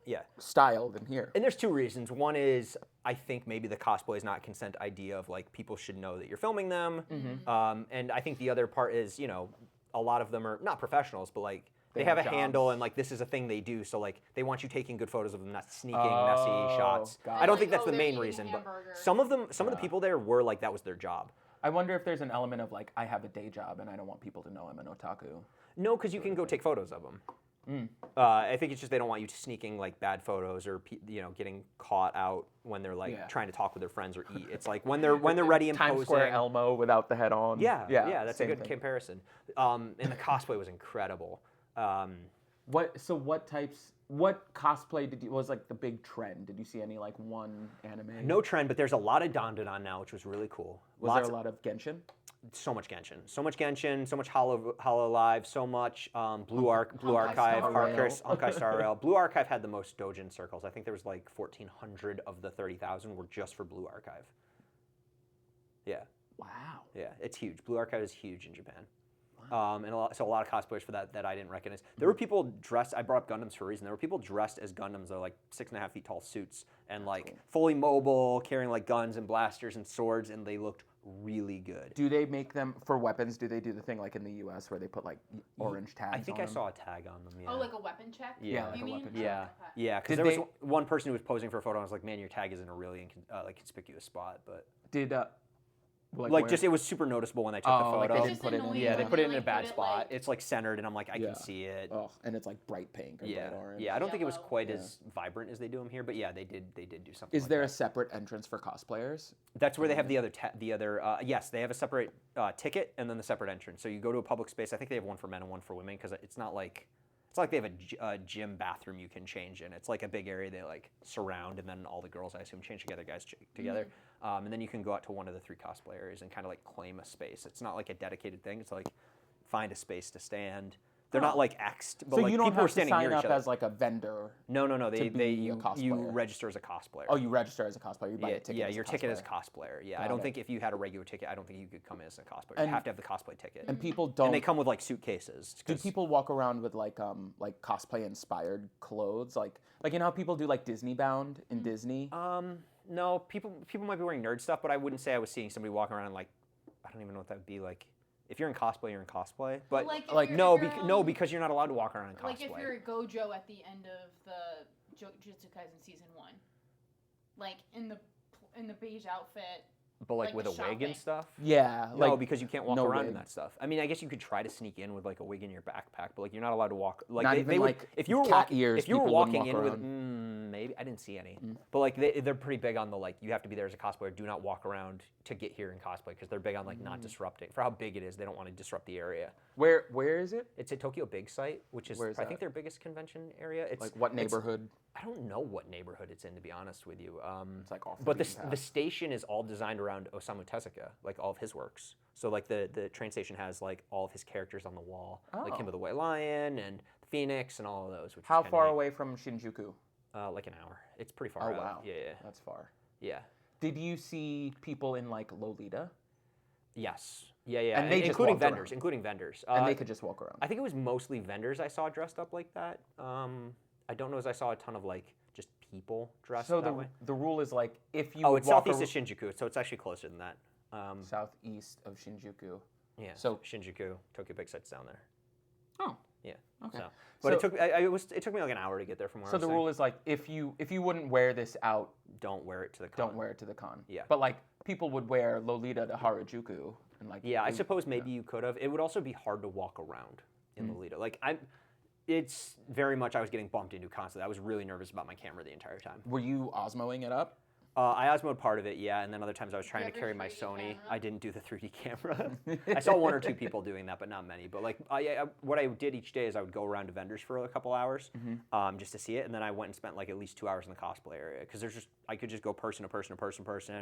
Yeah. style than here. And there's 2 reasons. One is I think maybe the cosplay is not consent idea of like people should know that you're filming them. And I think the other part is, a lot of them are not professionals, but like they have a have handle jobs. and like this is a thing they do. So like they want you taking good photos of them, not sneaking messy shots. got I don't it. think Like, that's oh, the they're main eating reason, but hamburger. some of the people there were like that was their job. I wonder if there's an element of like I have a day job and I don't want people to know I'm an otaku. No, because you can go take photos of them. I think it's just they don't want you sneaking like bad photos or getting caught out when they're like trying to talk with their friends or eat. It's like when they're ready and Times posing. Square Elmo without the head on. Yeah, that's a good thing. comparison. And the cosplay was incredible. What cosplay was like the big trend? Did you see any like one anime? No trend, but there's a lot of Dandadan now, which was really cool. Was there a lot of Genshin? So much Genshin, so much Hololive, so much Blue Archive, Honkai Star Rail. Blue Archive had the most Dojin circles. I think there was like 1,400 of the 30,000 were just for Blue Archive. Yeah. Wow. Yeah, it's huge. Blue Archive is huge in Japan. And a lot of cosplayers for that I didn't recognize. There were people dressed. I brought up Gundams for a reason. There were people dressed as Gundams. They're like 6.5 feet tall suits and like fully mobile, carrying like guns and blasters and swords, and they looked really good. Do they make them for weapons? Do they do the thing like in the U.S. where they put like orange tags? I think on I them? saw a tag on them. Yeah. Oh, like a weapon check? Yeah, like you a mean? weapon Yeah, Okay. yeah. Because Did there was one person who was posing for a photo. And I was like, man, your tag is in a really conspicuous spot. But Did it was super noticeable when they took the photo. Like they It's didn't just put it in. annoying Yeah, they when put it in they, a like, bad put it, spot. like- It's like centered, and I'm like, I can see it. Oh, and it's like bright pink or Yeah, bright orange. yeah. I don't think it was Yellow. quite as vibrant as they do them here, but yeah, they did do something. Is like there that. a separate entrance for cosplayers? That's where they have the other. Yes, they have a separate ticket and then the separate entrance. So you go to a public space. I think they have one for men and one for women because it's not like they have a gym bathroom you can change in. It's like a big area they like surround, and then all the girls I assume change together, guys together, and then you can go out to one of the 3 cosplay areas and kind of like claim a space. It's not like a dedicated thing. It's like find a space to stand. They're not like X'd, but So like you don't people are have to standing sign near up each other. as like a vendor. No. to be a You cosplayer. register as a cosplayer. Oh, you register as a cosplayer. You buy a ticket. Yeah, as a your ticket is cosplayer. cosplayer. Yeah, Got I don't it. think if you had a regular ticket, I don't think you could come in as a cosplayer. And- You have to have the cosplay ticket. And people don't. And they come with like suitcases. Do 'cause- people walk around with like cosplay inspired clothes? Like you know how people do like Disney bound in Disney? No, people might be wearing nerd stuff, but I wouldn't say I was seeing somebody walking around in, like, I don't even know what that would be like. If you're in cosplay, you're in cosplay. But Like, if like, you're- no, if you're, because you're not allowed to walk around in cosplay. Like if you're a Gojo at the end of the Jujutsu Kaisen season 1, like in the beige outfit. But like like with the a wig and shopping. stuff. Yeah, No, like because you can't walk no around in wig. that stuff. I mean, I guess you could try to sneak in with like a wig in your backpack, but like you're not allowed to walk. Like Not they even, would, like, if you were cat walking, ears, if you were people wouldn't walking in walk with, around. maybe I didn't see any. But like they're pretty big on the like you have to be there as a cosplayer. Do not walk around to get here in cosplay because they're big on like not disrupting. For how big it is, they don't want to disrupt the area. where is it? It's at Tokyo Big Site, which is Where is I think that? their biggest convention area. It's Like what it's- neighborhood? I don't know what neighborhood it's in, to be honest with you. It's like off the but beaten the path. station is all designed around Osamu Tezuka, like all of his works. So like the train station has like all of his characters on the wall, like him Oh. with the White Lion and the Phoenix and all of those. Which How is kinda far neat. away from Shinjuku? Like an hour. It's pretty far Oh out. wow. Yeah, That's far. yeah. Did you see people in like Lolita? Yes. Yeah. And they just including walked vendors, around. including vendors. And they could just walk around. I think it was mostly vendors I saw dressed up like that. I don't know as I saw a ton of like just people dressed So that way. the rule is like if you Oh, would it's walk southeast of Shinjuku, so it's actually closer than that. southeast of Shinjuku. Yeah. So- Shinjuku, Tokyo Big Site's down there. Oh. Yeah. Okay. So, but it took me like an hour to get there from where I So was the staying. rule is like if you wouldn't wear this out, Don't wear it to the con. don't wear it to the con. Yeah. But like people would wear Lolita to Harajuku and like. Yeah, I it- suppose maybe you could have. It would also be hard to walk around in Mm. Lolita. Like it's very much I was getting bumped into constantly. I was really nervous about my camera the entire time. Were you Osmoing it up? I Osmoed part of it, yeah, and then other times I was trying to ever carry my 3D Sony. camera? I didn't do the 3D camera. I saw 1 or 2 people doing that, but not many. But like, what I did each day is I would go around to vendors for a couple hours, just to see it, and then I went and spent like at least 2 hours in the cosplay area because I could just go person to person to person to person,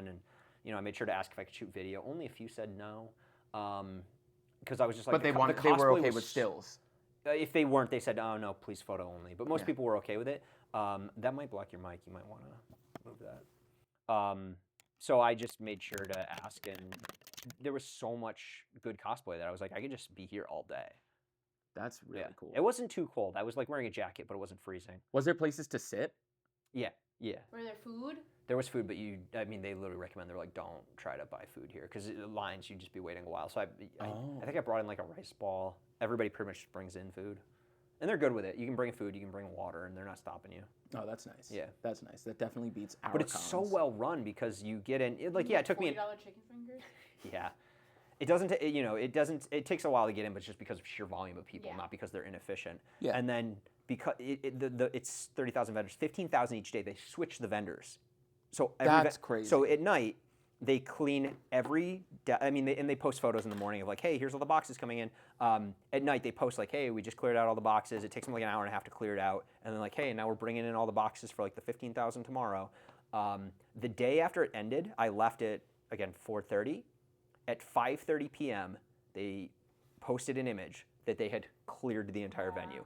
and I made sure to ask if I could shoot video. Only a few said no, because I was just like. But they the were cosplay okay was with stills. If they weren't, they said, "Oh no, please photo only." But most Yeah. people were okay with it. That might block your mic. You might want to move that. So I just made sure to ask, and there was so much good cosplay that I was like, I could just be here all day. That's really Yeah. cool. It wasn't too cold. I was like wearing a jacket, but it wasn't freezing. Was there places to sit? Yeah. Were there food? There was food, but they literally recommend, they're like, don't try to buy food here because lines, you'd just be waiting a while. So I think I brought in like a rice ball. Everybody pretty much brings in food. And they're good with it. You can bring food, you can bring water, and they're not stopping you. Oh, that's nice. Yeah. That's nice. That definitely beats our But it's so cons. well run because you get in, it took me, $40 chicken fingers? yeah. It doesn't, it doesn't. It takes a while to get in, but it's just because of sheer volume of people, Yeah. not because they're inefficient. Yeah. And then because it's 30,000 vendors, 15,000 each day. They switch the vendors. So That's crazy. So at night they clean every. And they post photos in the morning of like, hey, here's all the boxes coming in. At night they post like, hey, we just cleared out all the boxes. It takes them like an hour and a half to clear it out, and then like, hey, now we're bringing in all the boxes for like the 15,000 tomorrow. The day after it ended, I left it again 4:30. At 5:30 p.m., they posted an image that they had cleared the entire venue.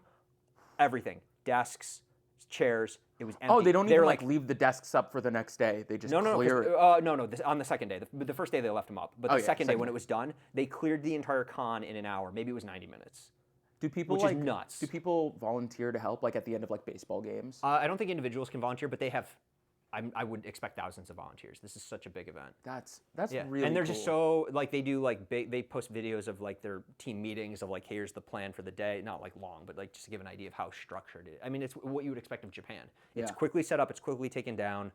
Everything, desks, chairs, it was empty. Oh, they don't They're even like leave the desks up for the next day. They just clear it. No. On the second day, the first day they left them up, but the second day when it was done, they cleared the entire con in an hour. Maybe it was 90 minutes. Do people which is nuts. Do people volunteer to help like at the end of like baseball games? I don't think individuals can volunteer, but they have. I would expect thousands of volunteers. This is such a big event. That's really and they're cool. just so like they do like they post videos of like their team meetings of like here's the plan for the day, not like long, but like just to give an idea of how structured it is. I mean, it's what you would expect of Japan. It's quickly set up, it's quickly taken down.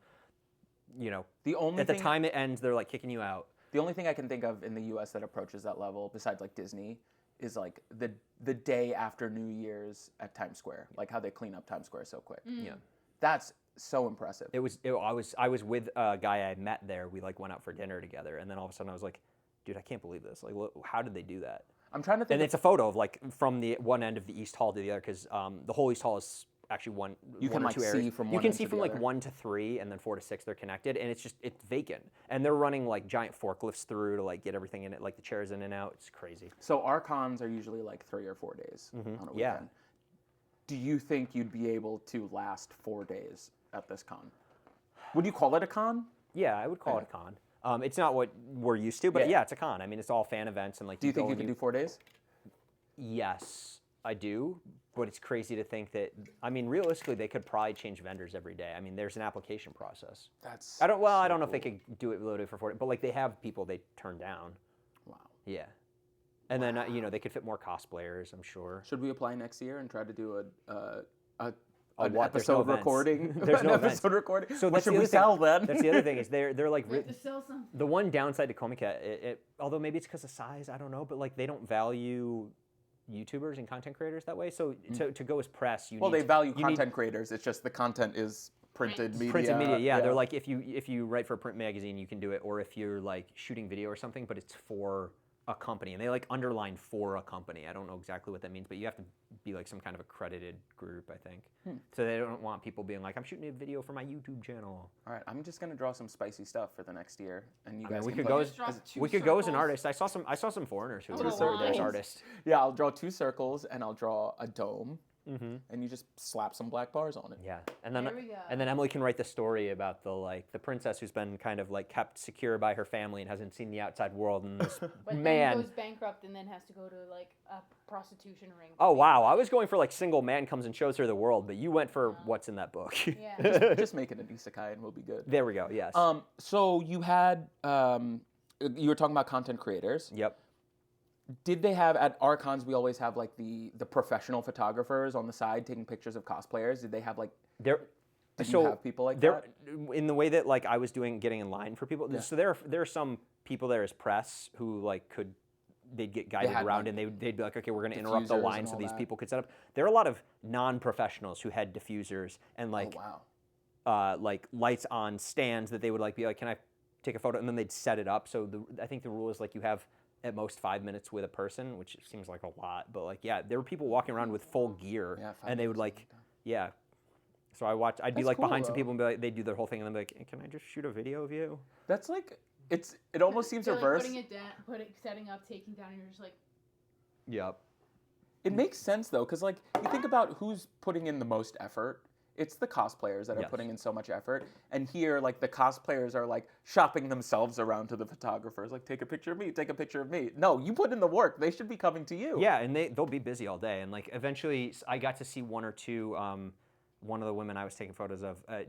The time it ends, they're like kicking you out. The only thing I can think of in the U.S. that approaches that level, besides like Disney, is like the day after New Year's at Times Square, like how they clean up Times Square so quick. Yeah. That's so impressive. I was with a guy I met there. We like went out for dinner together, and then all of a sudden I was like, dude, I can't believe this. Like, how did they do that? I'm trying to think. And it's a photo of like from the one end of the East Hall to the other, because the whole East Hall is actually one can or like two areas. see from you one can end see to from the like other. 1 to 3, and then 4 to 6 they're connected, and it's vacant. And they're running like giant forklifts through to like get everything in it, like the chairs in and out. It's crazy. So our cons are usually like 3 or 4 days on a weekend. Yeah. Do you think you'd be able to last 4 days at this con? Would you call it a con? Yeah, I would call it a con. It's not what we're used to, but Yeah. it's a con. I mean, it's all fan events and like. Do you think go you and could do 4 days? Yes, I do, but it's crazy to think that. I mean, realistically, they could probably change vendors every day. I mean, there's an application process. That's. I don't know if they could do it loaded for 40, but like they have people they turn down. Wow. Yeah, and then they could fit more cosplayers, I'm sure. Should we apply next year and try to do an what? There's no episode events. recording? There's no events. episode recording. So What that's should the we other thing. sell then? That's the other thing is they're like We have to sell some. the one downside to Comiket, although maybe it's because of size, I don't know, but like they don't value YouTubers and content creators that way. So to go as press, you Well, need they value you content creators. It's just the content is printed media. printed media. Yeah, they're like if you write for a print magazine, you can do it, or if you're like shooting video or something, but it's for a company, and they like underline for a company. I don't know exactly what that means, but you have to be like some kind of accredited group, I think. So they don't want people being like, I'm shooting a video for my YouTube channel. All right, I'm just gonna draw some spicy stuff for the next year, and you I mean, guys we can could put- go Just drop two we could go as an circles. artist. I saw some foreigners who A were little there as lines. artists. Yeah, I'll draw 2 circles, and I'll draw a dome, Mm-hmm. and you just slap some black bars on it. Yeah, and then There we go. and then Emily can write the story about the princess who's been kind of like kept secure by her family and hasn't seen the outside world, and this But man. then goes bankrupt and then has to go to like a prostitution ring. Oh wow, I was going for like single man comes and shows her the world, but you went for what's in that book. Yeah. Just make it an isekai, and we'll be good. There we go. Yes. So you had you were talking about content creators. Yep. Did they have at our cons? We always have like the professional photographers on the side taking pictures of cosplayers. Did they have like? There. Did so you have people like there, that? in the way that like I was getting in line for people. Yeah. So there are some people there as press who like they'd get guided had, around, like, and they'd be like, okay, we're going to interrupt the diffusers line and so all these that. people could set up. There are a lot of non-professionals who had diffusers and like Oh wow. like lights on stands that they would like be like, can I take a photo? And then they'd set it up. So I think the rule is like you have at most 5 minutes with a person, which seems like a lot, but like yeah, there were people walking around with full gear, Yeah, 5 and they would minutes is like yeah. So I'd be That's like cool, behind some though. people and be like, they'd do their whole thing, and then be like, hey, can I just shoot a video of you? That's like it almost seems They're, like, reverse. putting it down, setting up, taking down, and you're just like, Yep. It makes sense though, because like you think about who's putting in the most effort. It's the cosplayers that are Yes. putting in so much effort. And here, like the cosplayers are like shopping themselves around to the photographers, like take a picture of me, take a picture of me. No, you put in the work. They should be coming to you. Yeah, and they'll be busy all day, and like eventually I got to see one or two. One of the women I was taking photos of I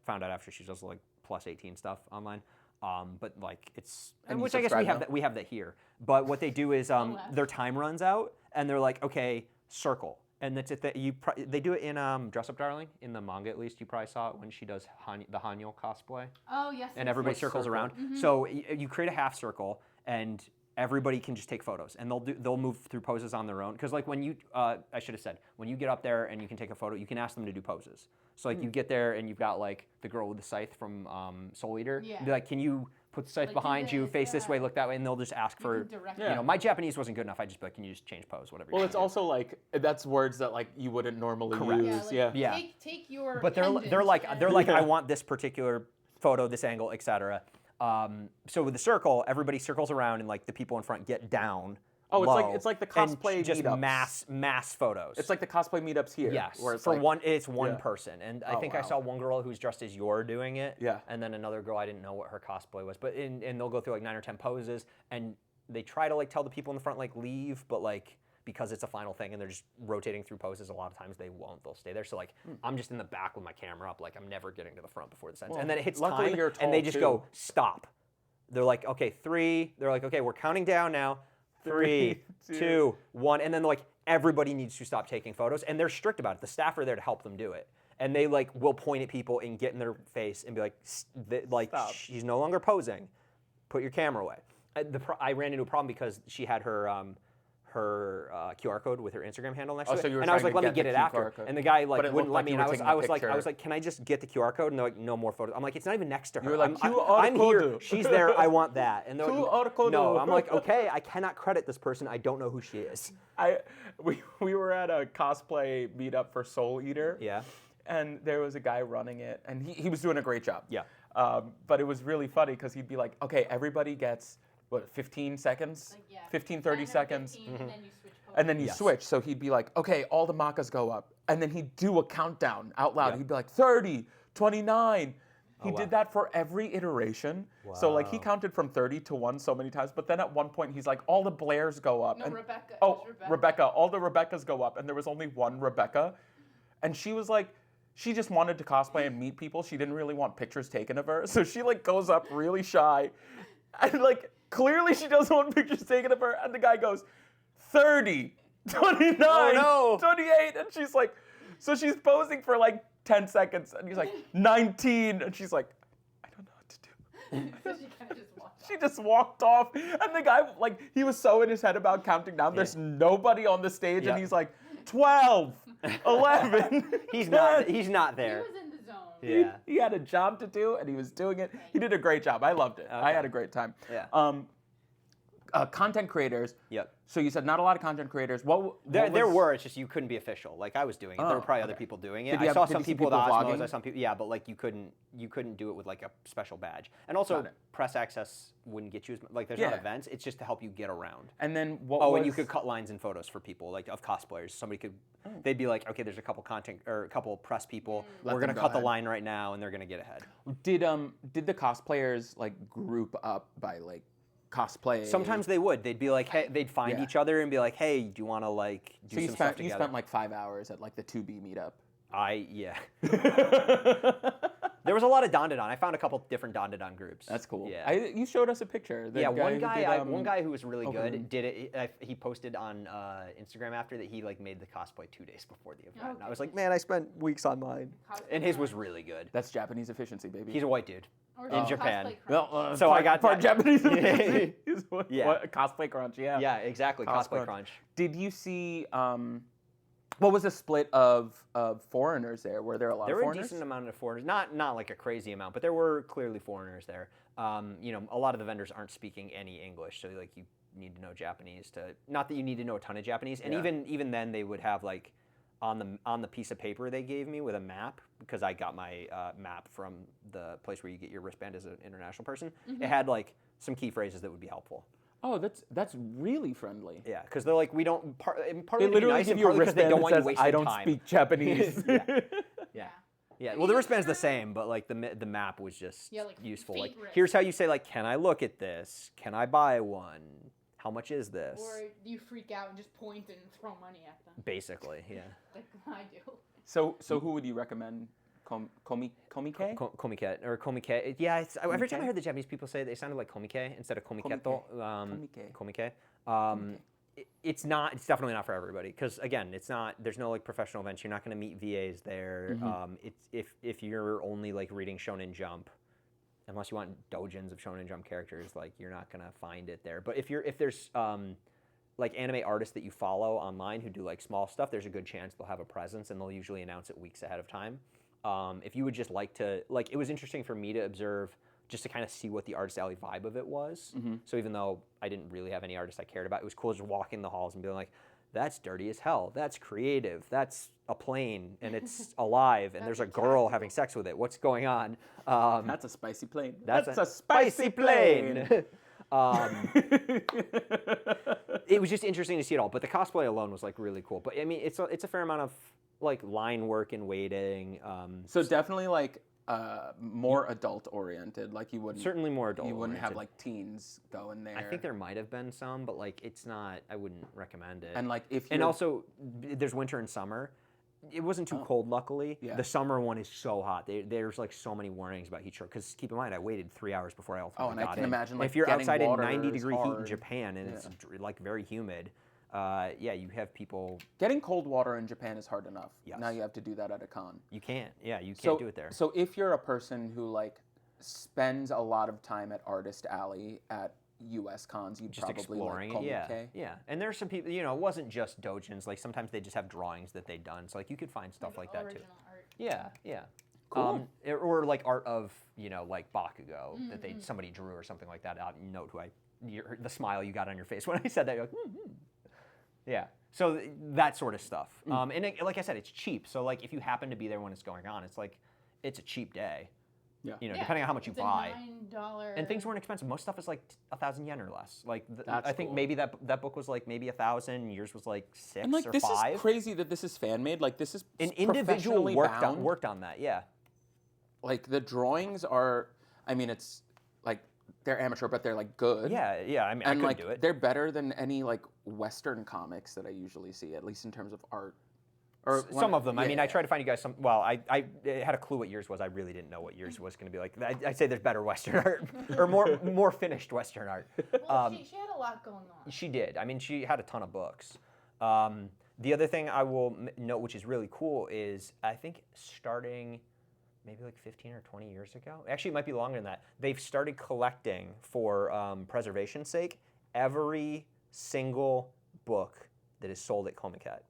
found out after she does like plus 18 stuff online. But like it's And you which I guess subscribe now? we have that here. But what they do is wow. their time runs out, and they're like, okay, circle. And that's it. They do it in Dress Up Darling in the manga at least. You probably saw it when she does the Hanyo cosplay, oh yes. and yes, everybody yes. circles circle? around. So you create a half circle, and everybody can just take photos, and they'll move through poses on their own. Because like when you, I should have said, when you get up there and you can take a photo, you can ask them to do poses. So like you get there and you've got like the girl with the scythe from Soul Eater. Yeah. Be like, can you put the scythe Like, do behind you, this, face this yeah. way, look that way, and they'll just ask for, can direct you Yeah. know, my Japanese wasn't good enough. I just be like, can you just change pose, whatever. Well, you it's wanna do. also like that's words that like you wouldn't normally Correct. use. Yeah, like, Yeah. Take your. But they're pendant like and- I want this particular photo, this angle, etc. So with the circle, everybody circles around and like the people in front get down. Oh, low, it's like the and cosplay just meetups. mass photos. It's like the cosplay meetups here. yes, Where it's for like, one, it's one yeah. person, and I Oh, think I wow. saw one girl who's dressed as you're doing it. Yeah. And then another girl, I didn't know what her cosplay was, but and they'll go through like 9 or 10 poses, and they try to like tell the people in the front like leave, but like because it's a final thing and they're just rotating through poses, a lot of times they won't. They'll stay there. So like I'm just in the back with my camera up, like I'm never getting to the front before this ends. Well, and then it hits luckily time, you're and they tall, just too. go stop. They're like, okay, 3. They're like, okay, we're counting down now. 3, 2, 1, and then like everybody needs to stop taking photos, and they're strict about it. The staff are there to help them do it, and they like will point at people and get in their face and be like, Stop. she's no longer posing. Put your camera away. I ran into a problem because she had her QR code with her Instagram handle next Oh, to so it, you were and I was trying like, to let me get get the it after, QR code. and the guy like But it wouldn't looked let like me, you and were taking a I was like, picture. can I just get the QR code? And they're like, no more photos. I'm like, it's not even next to her. You were like, I'm here. QR She's there. I want that. And they're QR like, code. no. I'm like, okay, I cannot credit this person. I don't know who she is. We were at a cosplay meetup for Soul Eater. Yeah. And there was a guy running it, and he was doing a great job. Yeah. But it was really funny because he'd be like, okay, everybody gets, 15 seconds? Like, yeah, 15, 10 30 or seconds. 15, and then you switch poses. And then you Yes. switch. So he'd be like, okay, all the makas go up. And then he'd do a countdown out loud. Yeah. He'd be like, 30, 29. He wow. did that for every iteration. So like he Wow. counted from 30 to 1 so many times. But then at one point he's like, all the Blairs go up. No, and, Rebecca. It Oh, was Rebecca. All the Rebeccas go up. And there was only one Rebecca. And she was like, she just wanted to cosplay and meet people. She didn't really want pictures taken of her. So she like goes up really shy. And like clearly she doesn't want pictures taken of her. And the guy goes, 30, 29, Oh, no. 28. And she's like, so she's posing for like 10 seconds. And he's like, 19. And she's like, I don't know what to do. So she kind of just walked She just walked off. And the guy, like, he was so in his head about counting down. There's nobody on the stage. Yeah. And he's like, 12, 11. He's not 10. there. He was in the zone. Yeah. He had a job to do, and he was doing it. He did a great job. I loved it. I Okay. had a great time. Yeah. Content creators. Yep. So you said not a lot of content creators. What There was- were, it's just you couldn't be official. Like I was doing it. There Oh, were probably other okay. people doing it. Did you I saw did some you see people with people Osmos. vlogging? I saw some people, yeah, but like you couldn't do it with like a special badge. And also Got it. press access wouldn't get you as like there's Yeah. not events. It's just to help you get around. And then what Oh, was... and you could cut lines and photos for people, like of cosplayers. Somebody could, they'd be like, okay, there's a couple content or a couple press people. Let We're them gonna go cut the ahead. line right now, and they're gonna get ahead. Did the cosplayers like group up by like cosplay? Sometimes they would. They'd be like, hey, they'd find Yeah. each other and be like, hey, do you want to like do So you some stuff spent together? like 5 hours at like the 2B meetup. Yeah. There was a lot of Dandadan. I found a couple different Dandadan groups. That's cool. Yeah. You showed us a picture. The Yeah, guy one who guy, did, one guy who was really okay. good did it. He posted on Instagram after that he like made the cosplay 2 days before the event. And I was like, man, I spent weeks on mine, and his was really good. That's Japanese efficiency, baby. He's a white dude. Or in just Japan. cosplay Well, crunch. So I got part that. Japanese Yeah. efficiency. Yeah. What, cosplay crunch, yeah. Yeah, exactly. Cosplay Crunch. crunch. Did you see? What was the split of foreigners there? Were there a lot There of were a foreigners? decent amount of foreigners, not like a crazy amount, but there were clearly foreigners there. You know, a lot of the vendors aren't speaking any English, so like you need to know Japanese to. Not that you need to know a ton of Japanese, and Yeah. even then they would have like on the piece of paper they gave me with a map, because I got my map from the place where you get your wristband as an international person. It had like some key phrases that would be helpful. Oh, that's really friendly. Yeah, because they're like, we don't. And partly They to be literally nice, give and you a partly because they wristband don't that want you says, wasting "I don't time. speak Japanese." Yeah. Yeah, well, the wristband's the same, but like the map was just Yeah, like useful. fake Like, wrist. here's how you say like, can I look at this? Can I buy one? How much is this? Or you freak out and just point and throw money at them, Basically, yeah. like I do. So who would you recommend? Comiket? Comiket or Comiket. Yeah, every time I Comiket? heard the Japanese people say it, they sounded like Comiket instead of Comiketo. Comiket. Comiket. It's not. It's definitely not for everybody, because again, it's not. There's no like professional events. You're not going to meet VAs there. It's if you're only like reading Shonen Jump, unless you want doujins of Shonen Jump characters, like you're not gonna find it there. But if there's like anime artists that you follow online who do like small stuff, there's a good chance they'll have a presence, and they'll usually announce it weeks ahead of time. If you would just like to, like, it was interesting for me to observe, just to kind of see what the Artist Alley vibe of it was. So even though I didn't really have any artists I cared about, it was cool just walking the halls and being like, that's dirty as hell, that's creative, that's a plane, and it's alive, and there's a girl having sex with it. What's going on? That's a spicy plane. That's a spicy plane. It was just interesting to see it all, but the cosplay alone was like really cool. But I mean, it's a fair amount of like line work and waiting. So definitely like more adult oriented. Like you wouldn't Certainly more adult. You wouldn't have oriented. like teens going there. I think there might have been some, but like it's not. I wouldn't recommend it. And like if and you're- also there's winter and summer. It wasn't too cold, luckily. Yeah. The summer one is so hot. There's like so many warnings about heat stroke. Because keep in mind, I waited 3 hours before I ultimately and I got can in. imagine, And like, if you're getting outside in water 90-degree is heat in hard. Japan and it's like very humid, yeah, you have people. getting cold water in Japan is hard enough. Yes. Now you have to do that at a con. You can't. Yeah, you can't So do it there. So if you're a person who like spends a lot of time at Artist Alley at US cons, you'd Just probably exploring like it, yeah, Comiket. yeah. And there's some people, you know, it wasn't just doujins. Like sometimes they just have drawings that they've done. So like you could find stuff like that too. Original art. Yeah, yeah. Cool. Or like art of, you know, like Bakugo that somebody drew or something like that. Note who the smile you got on your face when I said that. You're like, yeah. So that sort of stuff. And like I said, it's cheap. So like if you happen to be there when it's going on, it's like it's a cheap day. Yeah. You know, Yeah, depending on how much you it's a buy. $9. And things weren't expensive. Most stuff is like 1,000 yen or less. Like That's I think cool. maybe that book was like maybe 1,000. Yours was like 6 And like or this 5. is crazy that this is fan made. Like this is An individual professionally bound. worked on that. Yeah. Like the drawings are, I mean, it's like they're amateur, but they're like good. Yeah, yeah. I mean, I And could like do it. they're better than any like Western comics that I usually see, at least in terms of art. Or Some of them. I mean, I yeah. tried to find you guys some. Well, I had a clue what yours was. I really didn't know what yours was going to be like. I'd say there's better Western art or more finished Western art. Well, she had a lot going on. She did. I mean, she had a ton of books. The other thing I will note, which is really cool, is I think starting maybe like 15 or 20 years ago. Actually, it might be longer than that. They've started collecting for preservation's sake every single book that is sold at Comiket.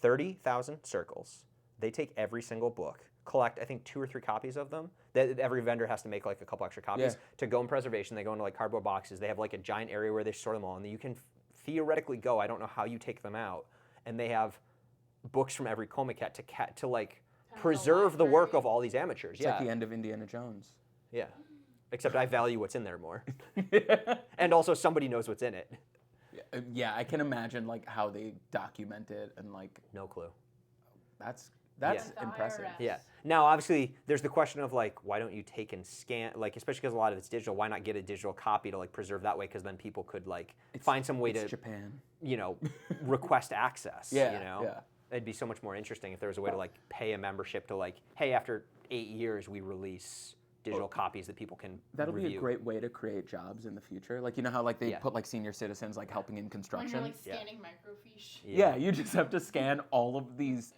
30,000 circles. They take every single book, collect I think 2 or 3 copies of them. That every vendor has to make like a couple extra copies to go in preservation. They go into like cardboard boxes. They have like a giant area where they store them all, and you can theoretically go. I don't know how you take them out, and they have books from every Comiket to like preserve the work of all these amateurs. It's like the end of Indiana Jones. Yeah. Except I value what's in there more. And also somebody knows what's in it. Yeah, I can imagine like how they document it and like No clue. that's The impressive. IRS. Yeah. Now, obviously, there's the question of like, why don't you take and scan, like, especially because a lot of it's digital, why not get a digital copy to like preserve that way? Because then people could like find some way It's to, Japan. you know, request access. Yeah, You know? yeah. It'd be so much more interesting if there was a way to like pay a membership to like, hey, after 8 years, we release digital copies that people can That'll review. be a great way to create jobs in the future. Like you know how like they Yeah. put like senior citizens like helping in When construction. you're like scanning microfiche. Yeah, you just have to scan all of these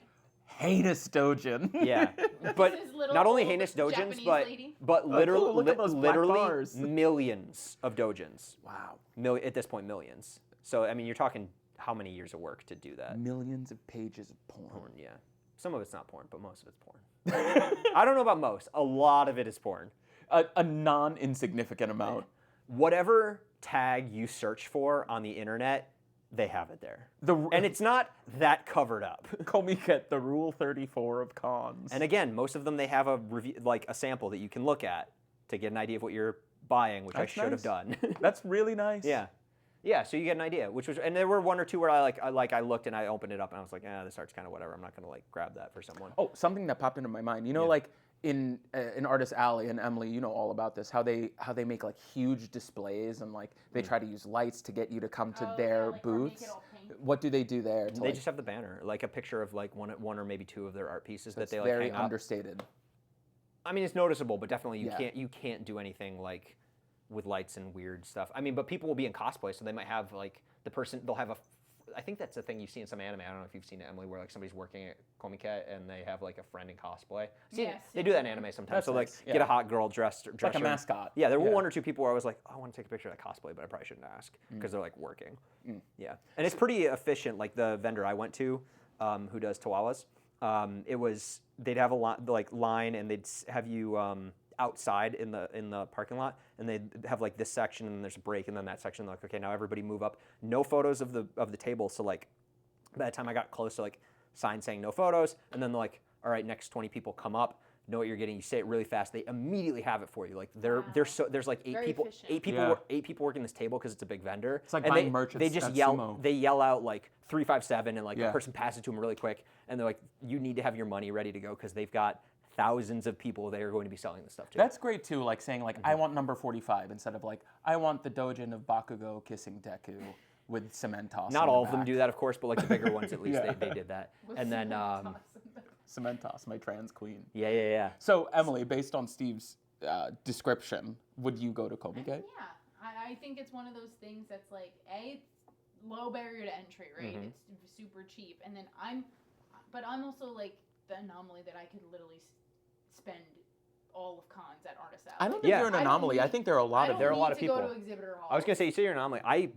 heinous doujin. Yeah, but This is little not only old heinous doujins, Japanese but lady. literally, cool, look at those black literally bars. millions of doujins. Wow. At this point, millions. So I mean, you're talking how many years of work to do that? Millions of pages of porn. Porn, yeah. Some of it's not porn, but most of it's porn. I don't know about most. A lot of it is porn. A non-insignificant amount. Whatever tag you search for on the internet, they have it there. And it's not that covered up. Comiket, the Rule 34 of cons. And again, most of them they have a review, like a sample that you can look at to get an idea of what you're buying, which That's I should have nice. done. That's really nice. Yeah. Yeah, so you get an idea, which was, and there were 1 or 2 where I looked and I opened it up and I was like, this art's kind of whatever. I'm not gonna like grab that for someone. Oh, something that popped into my mind. You know, like in Artist Alley, and Emily, you know all about this. How they make like huge displays and like they try to use lights to get you to come to their like, or make booths. it all pink. What do they do there? To, They like, just have the banner, like a picture of like one or maybe 2 of their art pieces that it's they like very hang up. understated. I mean, it's noticeable, but definitely Yeah. you can't do anything like with lights and weird stuff. I mean, but people will be in cosplay, so they might have like they'll have I think that's a thing you see in some anime. I don't know if you've seen it, Emily, where like somebody's working at Comiket and they have like a friend in cosplay. They do that in anime sometimes. That's so like nice. get a hot girl dressed like a mascot. Yeah, there were 1 or 2 people where I was like, I want to take a picture of that cosplay, but I probably shouldn't ask because they're like working. Yeah, and it's pretty efficient. Like the vendor I went to, who does Tawawas, they'd have a line and they'd have you outside in the parking lot, and they'd have like this section and then there's a break, and then that section they're like, okay, now everybody move up. No photos of the table. So like by the time I got close to like sign saying no photos, and then they're like, all right, next 20 people come up, know what you're getting, you say it really fast, they immediately have it for you. Like there's like Very eight efficient. people working this table because it's a big vendor. It's like and buying merch they at just Sumo. they yell out like 357, and like a person passes it to them really quick, and they're like, you need to have your money ready to go because they've got thousands of people they are going to be selling this stuff to. That's great too, like saying like, I want number 45 instead of like, I want the Dojin of Bakugo kissing Deku with Cementos. Not all of them do that, of course, but like the bigger ones at least, they did that. With And then, Cementos, my trans queen. yeah. So Emily, based on Steve's description, would you go to Comiket? Yeah, I think it's one of those things that's like, it's low barrier to entry, right? It's super cheap, and then I'm also like the anomaly that I could literally spend all of cons at Artist Alley. I don't think you're an anomaly. I think there are a lot of there are a lot of people. Go to Exhibitor Hall. I was gonna say, you say you're an anomaly.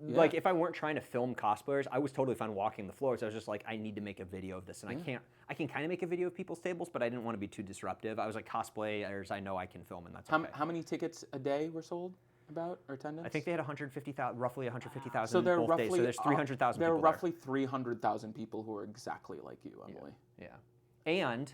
Like if I weren't trying to film cosplayers, I was totally fine walking the floors. I was just like, I need to make a video of this, and I can kind of make a video of people's tables, but I didn't want to be too disruptive. I was like, cosplayers, I know I can film, and that's okay. How many tickets a day were sold? About or attendance? I think they had 150,000, roughly 150,000 so they're both roughly, days. So there's 300,000 there people are roughly 300,000 people who are exactly like you, Emily. Yeah. And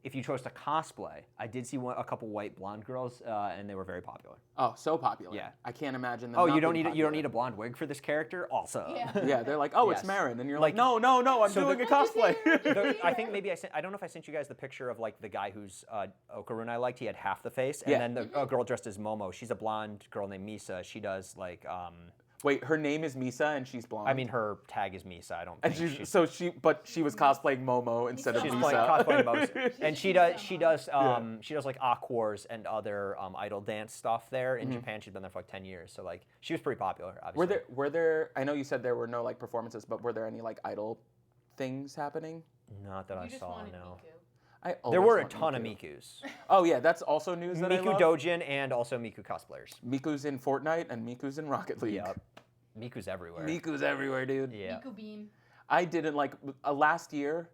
if you chose to cosplay, I did see a couple white blonde girls, and they were very popular. Oh, so popular. Yeah. I can't imagine them. Oh, not you don't being need you don't popular. need a blonde wig for this character. Also. Yeah. Yeah, they're like, oh, Yes. it's Marin, and you're Like- like, no, I'm So doing the- a cosplay. I think maybe I don't know if I sent you guys the picture of like the guy who's Okaruna I liked. He had half the face, and Yeah. then the girl dressed as Momo. She's a blonde girl named Misa. She does like Wait, her name is Misa, and she's blonde. I mean her tag is Misa. I don't and think she was cosplaying Momo instead of she's Misa. playing cosplaying and she does like Aqu Wars and other idol dance stuff there in Japan. She's been there for like 10 years, so like she was pretty popular. Obviously. Were there? I know you said there were no like performances, but were there any like idol things happening? Not that I You just saw. wanted No. Miku. I There always were a want ton of Miku. Mikus. Oh yeah, that's also news that I Miku love. Dojin and also Miku cosplayers. Miku's in Fortnite and Miku's in Rocket League. Yep. Miku's everywhere. Miku's everywhere, dude. Yeah. Miku Beam. I didn't like last year.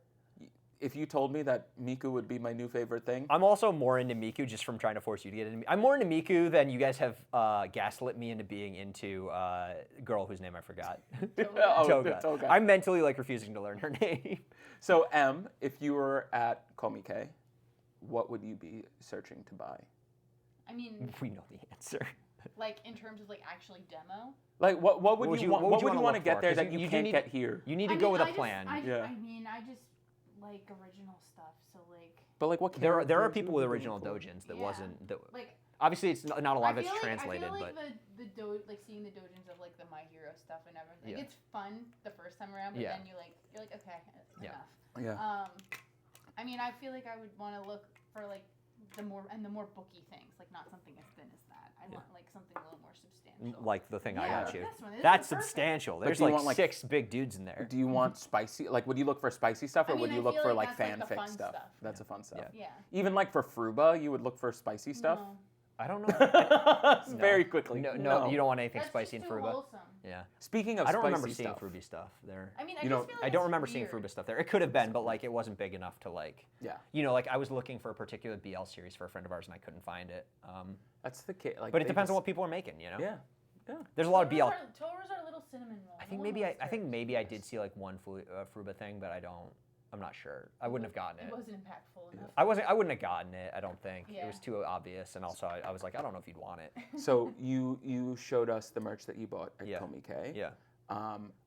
If you told me that Miku would be my new favorite thing, I'm also more into Miku just from trying to force you to get into. I'm more into Miku than you guys have gaslit me into being into girl whose name I forgot. Toga. I'm mentally like refusing to learn her name. So Em, if you were at Comiket, what would you be searching to buy? I mean, We know the answer. like in terms of like actually demo. Like what would you want? What would you wanna want to look get for? there 'Cause that you do can't need- get here? You need I to go mean, with a plan. I Yeah. just like original stuff. So like. But like what? There are characters people would with you original go for? dojins that Yeah. wasn't. That, Like. obviously, it's not a lot of I it's feel translated, like but like seeing the dojins of like the My Hero stuff and everything. Yeah. It's fun the first time around, but Yeah. then you're like okay, Yeah. enough. Yeah. I mean, I feel like I would want to look for like the more booky things, like not something as thin as that. I want like something a little more substantial. like the thing I Yeah, got you. this one. This That's is perfect. substantial. But There's do you like want, like- 6 big dudes in there. Do you want spicy? Like, would you look for spicy stuff, or I mean, would you I look feel for like like that's, like, the fanfic fun stuff? stuff. That's a fun stuff. Yeah. Even like for Fruba, you would look for spicy stuff. No. I don't know. Very quickly. No, No. you don't want anything That's spicy in just too Fruba. wholesome. Yeah. Speaking of I don't spicy remember seeing stuff, Fruby stuff there. I mean, I You just don't- feel like I don't it's remember seeing weird. Fruba stuff there. It could have been, but like it wasn't big enough to like. Yeah. You know, like I was looking for a particular BL series for a friend of ours and I couldn't find it. that's the case. Like, But it they depends on just- what people are making, you know. Yeah. Yeah. There's a lot of BL. Toros are a little cinnamon roll. I think maybe I did see like one Fruba thing, but I'm not sure. I wouldn't have gotten It it. wasn't impactful enough. I wouldn't have gotten it. I don't think it Yeah. was too obvious, and also I was like, I don't know if you'd want it. So you showed us the merch that you bought at Yeah. Comiket. Yeah.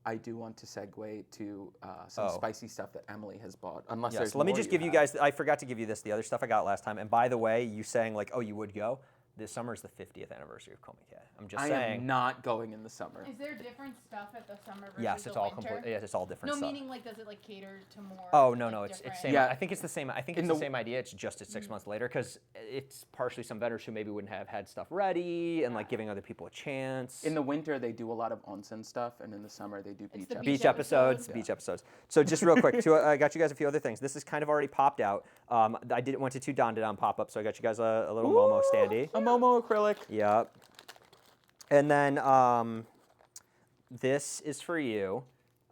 I do want to segue to some Oh. spicy stuff that Emily has bought. Unless Yes. there's Let me more just give you have. guys. I forgot to give you this. The other stuff I got last time. And by the way, you saying like, oh, you would go. This summer is the 50th anniversary of Comiket. I'm just I saying. am not going in the summer. Is there different stuff at the summer versus Yes, the it's all winter? Yes, it's all different No, stuff. meaning like does it like cater to more? Oh no, like, no, it's different- same. Yeah. I think it's the same. I think it's the same idea. It's just 6 months later because it's partially some vendors who maybe wouldn't have had stuff ready and like giving other people a chance. In the winter, they do a lot of onsen stuff, and in the summer, they do beach the episodes. Beach episodes, Yeah. beach episodes. So just real quick, I got you guys a few other things. This is kind of already popped out. I went to 2 Dandadan pop-ups, so I got you guys a little Momo standee. A Momo acrylic. Yep. And then this is for you.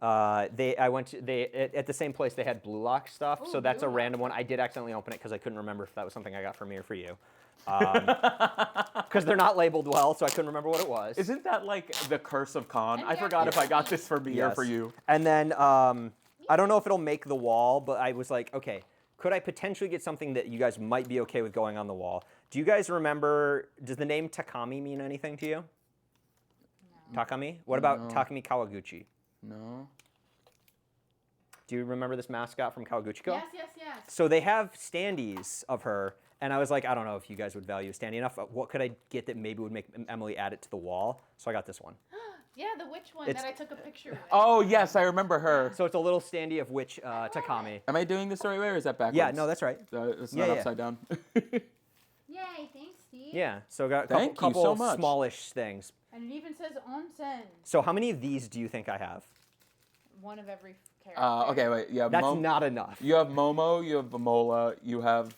At the same place they had Blue Lock stuff, so Ooh, that's a Blue Lock. random one. I did accidentally open it because I couldn't remember if that was something I got for me or for you. Because they're not labeled well, so I couldn't remember what it was. Isn't that like the curse of Khan? And I forgot if I got Mercury. this for me or for you. And then I don't know if it'll make the wall, but I was like, okay, could I potentially get something that you guys might be okay with going on the wall? Do you guys remember? Does the name Takami mean anything to you? No. Takami? What about No. Takami Kawaguchi? No. Do you remember this mascot from Kawaguchiko? Yes, yes, yes. So they have standees of her, and I was like, I don't know if you guys would value a standee enough. What could I get that maybe would make Emily add it to the wall? So I got this one. Yeah, the witch one It's- that I took a picture with. Oh, yes, I remember her. So it's a little standee of which Takami. Am I doing this the right way, or is that backwards? Yeah, no, that's right. It's Yeah, not yeah. upside down. Yay, thanks, Steve. Yeah, so I got a Thank you couple so much. smallish things. And it even says onsen. So how many of these do you think I have? One of every character. Okay, wait. You have That's not enough. You have Momo, you have Mola, you have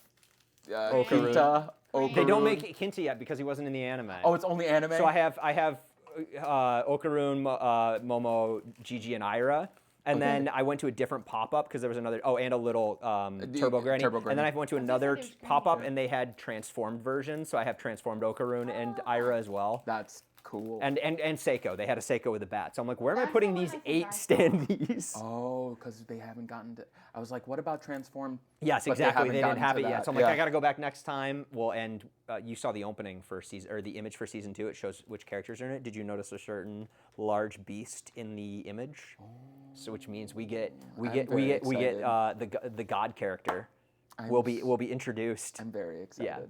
Okaru. Kita, They don't Okaru. make Kinta yet because he wasn't in the anime. Oh, it's only anime? So I have Okarun, Momo, Gigi, and Ira. And Okay. then I went to a different pop-up because there was another, and a little Turbo Granny. Turbo And Granny. then I went to I was gonna another say there's Granny. pop-up and they had transformed versions. So I have transformed Okarun and Ira as well. That's cool. And Seiko. They had a Seiko with a bat. So I'm like, where am I That's putting the one these I think 8 I saw. standees? Oh, because they haven't gotten to... I was like, what about Transform? Yes, But they exactly. haven't They didn't gotten have to it yet. that. So I'm like, Yeah. I got to go back next time. Well, and you saw the opening for season, or the image for season 2. It shows which characters are in it. Did you notice a certain large beast in the image? So which means we get very the god character will be introduced. I'm very excited.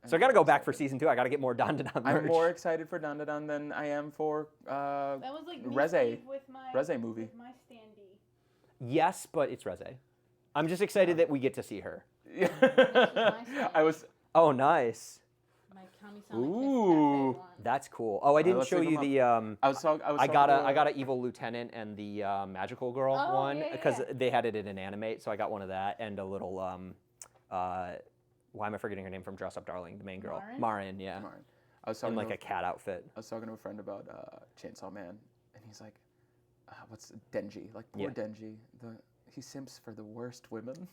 So I got to go back for season 2. I got to get more Dandadan merch. I'm more excited for Dandadan than I am for That was like me, Reze. Steve, with my Reze movie. With my standee. Yes, but it's Reze. I'm just excited that we get to see her. I was... Oh, nice. My Kamisama Ooh. Kiss cafe one. That's cool. Oh, I didn't let's show leave you 'em the. I got an evil lieutenant and the magical girl Oh, one yeah, because yeah. they had it in an animate, so I got one of that and a little why am I forgetting her name from Dress Up Darling, the main girl, Marin, yeah, Martin. I was in talking like to a cat outfit. I was talking to a friend about Chainsaw Man, and he's like, "What's Denji? Like poor Yeah. Denji. He simps for the worst women."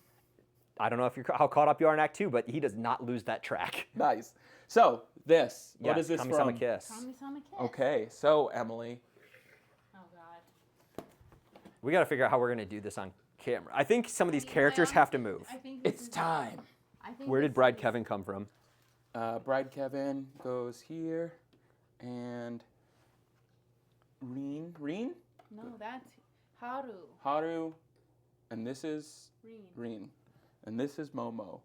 I don't know if how caught up you are in Act 2, but he does not lose that track. Nice. So this, what Yes, is this Kamisama from? Kiss. Kamisama Kiss. Okay, so Emily, Oh God. We got to figure out how we're gonna do this on camera. I think some of these I characters have to move. I think this it's is- time. I think Where this did Bride is- Kevin come from? Bride Kevin goes here, and Reen, No, that's Haru. Haru, and this is Reen. Reen, and this is Momo,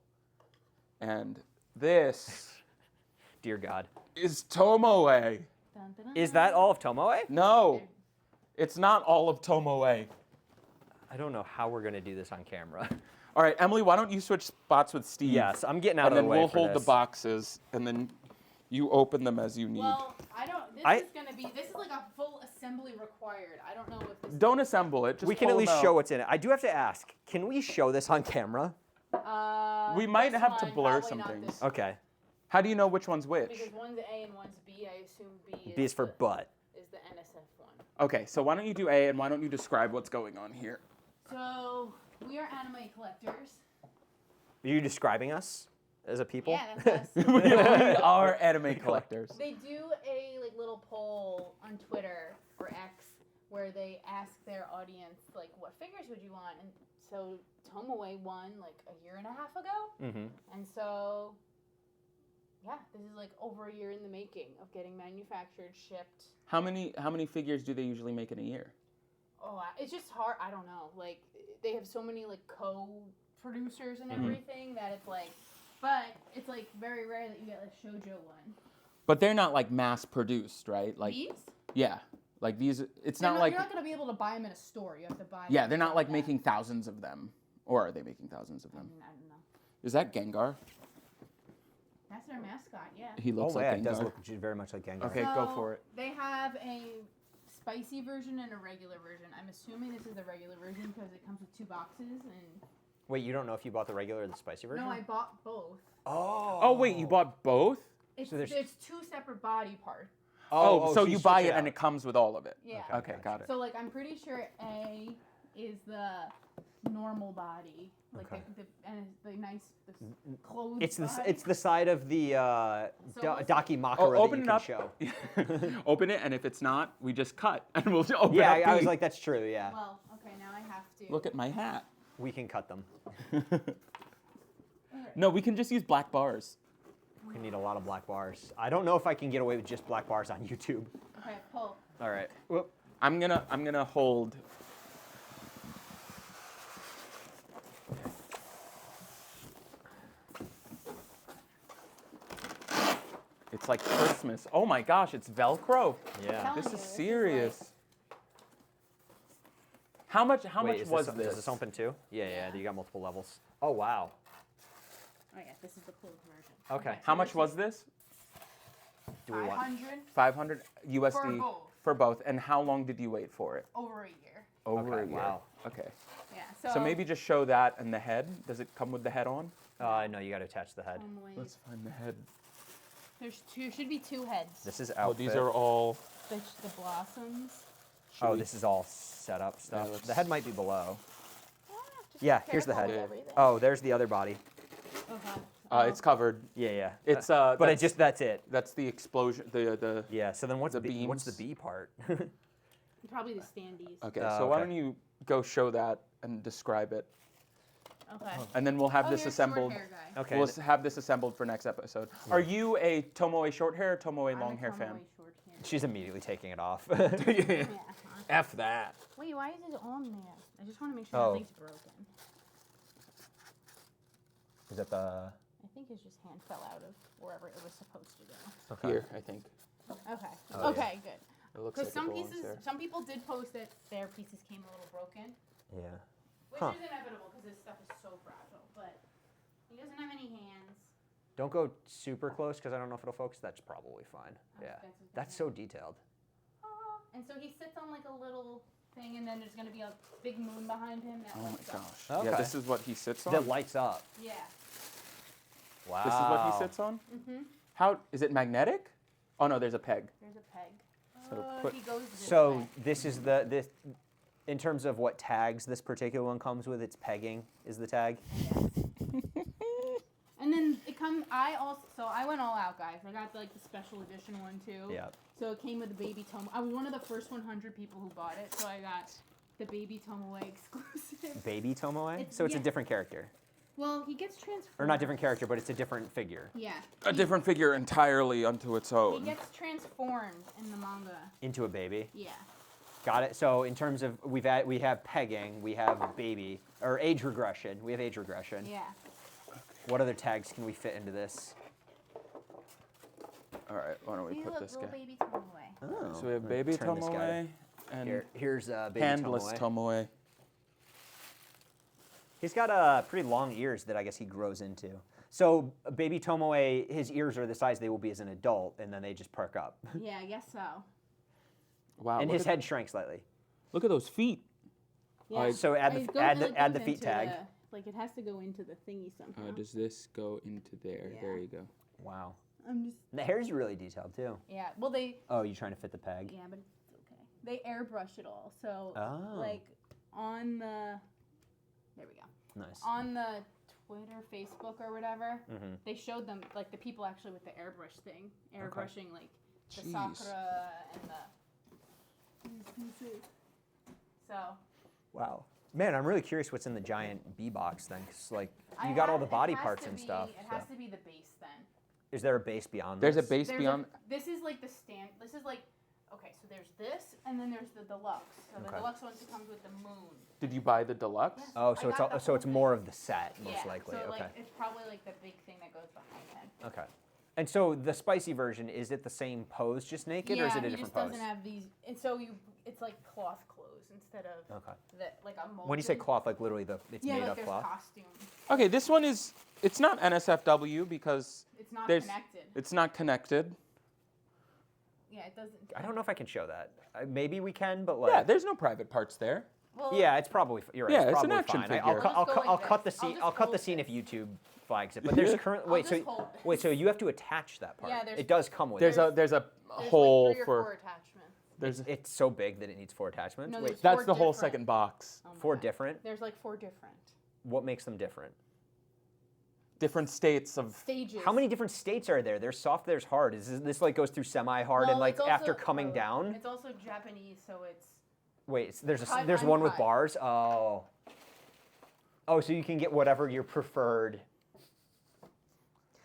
and this Dear God. is Tomoe. Dun, dun, dun, Is that all of Tomoe? No, it's not all of Tomoe. I don't know how we're gonna do this on camera. All right, Emily, why don't you switch spots with Steve? Yes, I'm getting out and of the then way we'll for hold this. the boxes, and then you open them as you need. Well, I don't. This is like a full assembly required. I don't know if this. Don't assemble it. Just We can at pull least them out. show what's in it. I do have to ask, can we show this on camera? We might this have to one, blur probably some not things. this Okay. How do you know which one's which? Because one's A and one's B. I assume B. B is for butt. Is the NSF one. Okay, so why don't you do A, and why don't you describe what's going on here? So we are anime collectors. Are you describing us as a people? Yeah, that's us. We are anime collectors. They do a like little poll on Twitter or X where they ask their audience like, what figures would you want? And so Tomoe won like a year and a half ago, Mm-hmm. and so yeah, this is like over a year in the making of getting manufactured, shipped. How many figures do they usually make in a year? Oh, it's just hard. I don't know. Like they have so many like co-producers and Mhm. everything that it's like But it's like very rare that you get a shoujo one. But they're not like mass produced, right? Like These? yeah, like these. It's They're not like you're not gonna be able to buy them in a store. You have to buy. yeah, them they're not from like them. making thousands of them, or are they making thousands of them? I don't know. Is that Gengar? That's their mascot. Yeah. He looks Oh like yeah, Gengar. it does look very much like Gengar. Okay, go for it. They have a spicy version and a regular version. I'm assuming this is the regular version because it comes with 2 boxes and. Wait, you don't know if you bought the regular or the spicy version? No, I bought both. Oh wait, you bought both? It's, So there's- there's 2 separate body parts. Oh, so you buy switch it and it comes with all of it. Yeah. Okay, got it. So like I'm pretty sure A is the normal body, like Okay. and the nice clothes. It's the side of the So Daki Makara Oh, that open you it can up. show. Open it, and if it's not, we just cut, and we'll open Yeah, up. I was the- like, that's true. Yeah, Well, okay, now I have to. Look at my hat. we can cut them. No, we can just use black bars. We need a lot of black bars. I don't know if I can get away with just black bars on YouTube. Okay, pull. All right. Well, I'm gonna hold. It's like Christmas. Oh my gosh, it's Velcro. yeah. This you, is this is serious. How much? How Wait, much was Does this? this open too? Yeah, yeah. Yeah. You got multiple levels. Oh wow. Oh yeah, this is the closed version. Okay. How much was this? Do we want? 500 500 USD for both. for both. And how long did you wait for it? Over a year. Over Okay, a year. wow. Okay. Yeah. So maybe just show that and the head. Does it come with the head on? No, you got to attach the head. Let's find the head. There's should be 2 heads. This is Oh, outfit. these are all. The blossoms. should Oh, we- this is all set up stuff. let's- The head might be below. Just Yeah, be here's the careful head. with everything. Oh, there's the other body. Okay. It's covered. Yeah, yeah. It's But that's- that's it. That's the explosion. The Yeah. So then what's The what's the beams. B part? Probably the standees. Okay, Oh, so why okay. don't you go show that and describe it, Okay. and then we'll have this here's assembled. Short hair guy. Okay. We'll have this assembled for next episode. Are you a Tomoe short hair or Tomoe I'm long a hair Tomoe fan? short hair. She's immediately taking it off. Yeah. F that. Wait, why is it on there? I just want to make sure Oh. nothing's broken. Is that the? I think his just hand fell out of wherever it was supposed to go. Okay. Here, I think. Okay. Oh, Okay, good. It looks Because like some it belongs pieces, there. some people did post that their pieces came a little broken, Yeah. which Huh. is inevitable because this stuff is so fragile. But he doesn't have any hands. Don't go super close because I don't know if it'll focus. That's probably fine. Oh, Yeah. that's his That's hand. so detailed. And so he sits on like a little thing, and then there's gonna be a big moon behind him. That Oh my lights up. gosh. Okay. Yeah, this is what he sits on. That lights up. Yeah. Wow. This is what he sits on. Mhm. How is it magnetic? Oh no, there's a peg. There's a peg. So put- He goes this So way. this is this. In terms of what tags this particular one comes with, it's pegging is the tag. And then it comes. I went all out, guys. I got like the special edition one too. Yeah. So it came with the baby Tomoe. I was one of the first 100 people who bought it, so I got the baby Tomoe exclusive. Baby Tomoe. It's- So it's a yeah. different character, Well, he gets transformed. or not different character, but it's a different figure Yeah. A different figure entirely unto its He own. gets transformed in the manga. into a baby. Yeah. Got it. So in terms of we have pegging, we have baby or age regression. We have age regression. Yeah. What other tags can we fit into this? All right, why don't we See, put look, this little guy? baby Tomoe. Oh, So we have I'm gonna baby turn this guy. Tomoe and Here's baby handless Tomoe. Tomoe. He's got pretty long ears that I guess he grows into. So baby Tomoe, his ears are the size they will be as an adult, and then they just perk up. Yeah, I guess so. Wow. And look his at- head shrank slightly. Look at those feet. Yeah. So add It the goes- add it the add the goes feet into tag. like it has to go into the thingy somehow. Does this go into there? Yeah. There you go. Wow. I'm just. The hair's really detailed too. Yeah. Well, they. Oh, you trying to fit the peg? Yeah, but it's okay. They airbrush it all, so Oh. like on the. There we go. Nice. On the Twitter, Facebook, or whatever, Mm-hmm. they showed them like the people actually with the airbrush thing, airbrushing like the Jeez. Sakura and the. So. Wow. Man, I'm really curious what's in the giant B box then, 'cause like I you got all have- the body it has parts to and be- stuff. It so. has to be the base then. Is there a base beyond There's a this? base There's beyond. this is like the stand. This is like Okay, so there's this, and then there's the deluxe. So the Okay. deluxe one comes with the moon. Did you buy the deluxe? Yes. Oh, I so it's got the so it's whole more thing. of the set, most likely. So Okay. like it's probably like the big thing that goes behind it. Okay. And so the spicy version, is it the same pose, just naked, or is it a he different just pose? doesn't have these, and so it's like cloth clothes instead of Okay. like a mold. When you say cloth, like literally it's yeah, made like of there's cloth? costume. Okay, this one is, it's not NSFW because It's not there's, connected. it's not connected. Yeah, it doesn't. I don't know if I can show that. Maybe we can, but like. Yeah, there's no private parts there. Well, Yeah, it's probably you're right. Yeah, it's it's an probably action fine. figure. I'll, cut- I'll, I'll just cut- go I'll like cut the this. scene. I'll just I'll cut the hold scene if this. YouTube flags it. But there's current. I'll Wait, just so hold wait, this. so you have to attach that part. Yeah, there's- it does come with There's it. a There's hole like 3 or 4 for, attachments. there's, It's so big that it needs 4 attachments. No, Wait, there's that's 4 the whole different. second box. Oh my 4 God. different. There's like 4 different What makes them different? Different states of, stages. How many different states are there? There's soft, there's hard. This like goes through semi-hard and Well, like it's after also- coming down? It's also Japanese, so it's. Wait, there's Cut, there's one with uncut. bars. Oh. Oh, so you can get whatever your preferred.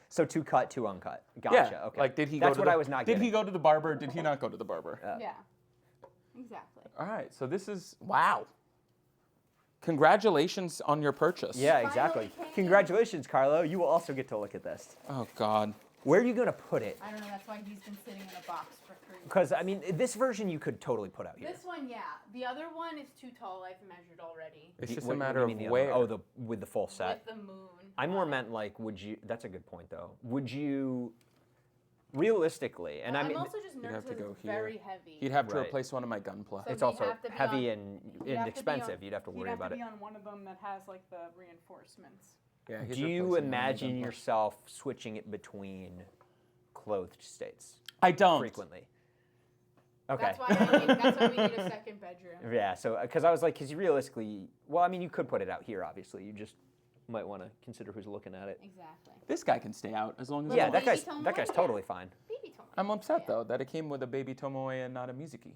So 2 cut, 2 uncut. Gotcha. yeah. Okay. Like, did he That's go to what the, I was not Did getting. he go to the barber? Did he not go to the barber? Yeah. Exactly. All right, so this is, wow. Congratulations on your purchase. Yeah, Finally exactly. came. Congratulations, Carlo. You will also get to look at this. Oh, God. Where are you going to put it? I don't know. That's why he's been sitting in a box for 3 weeks. Because, I mean, this version you could totally put out here. This one, yeah. The other one is too tall. I've measured already. It's just What- a what do matter you of mean the other where. one? Oh, with the full set. With the moon. I more on it. meant like, would you? That's a good point, though. Would you, realistically, and I I'm mean, also just nervous have to because go it's here. very heavy. He'd have to Right. replace one of my Gunpla. So it's they also have to be heavy on- and You'd have to be on- expensive. You'd have to worry about it. You'd have to be on one of them that has like the reinforcements. Yeah, he's Do you replacing one of my imagine Gunpla. yourself switching it between clothed states I don't. frequently? Okay. That's why we need a second bedroom. Yeah, so because I was like, because realistically, well, I mean, you could put it out here. Obviously, you just might want to consider who's looking at it. Exactly. This guy can stay out as long as Yeah, he that wants. guy's Baby Tomoe? totally fine. Baby Tomoe. I'm upset, Yeah. though, that it came with a baby Tomoe and not a Mizuki.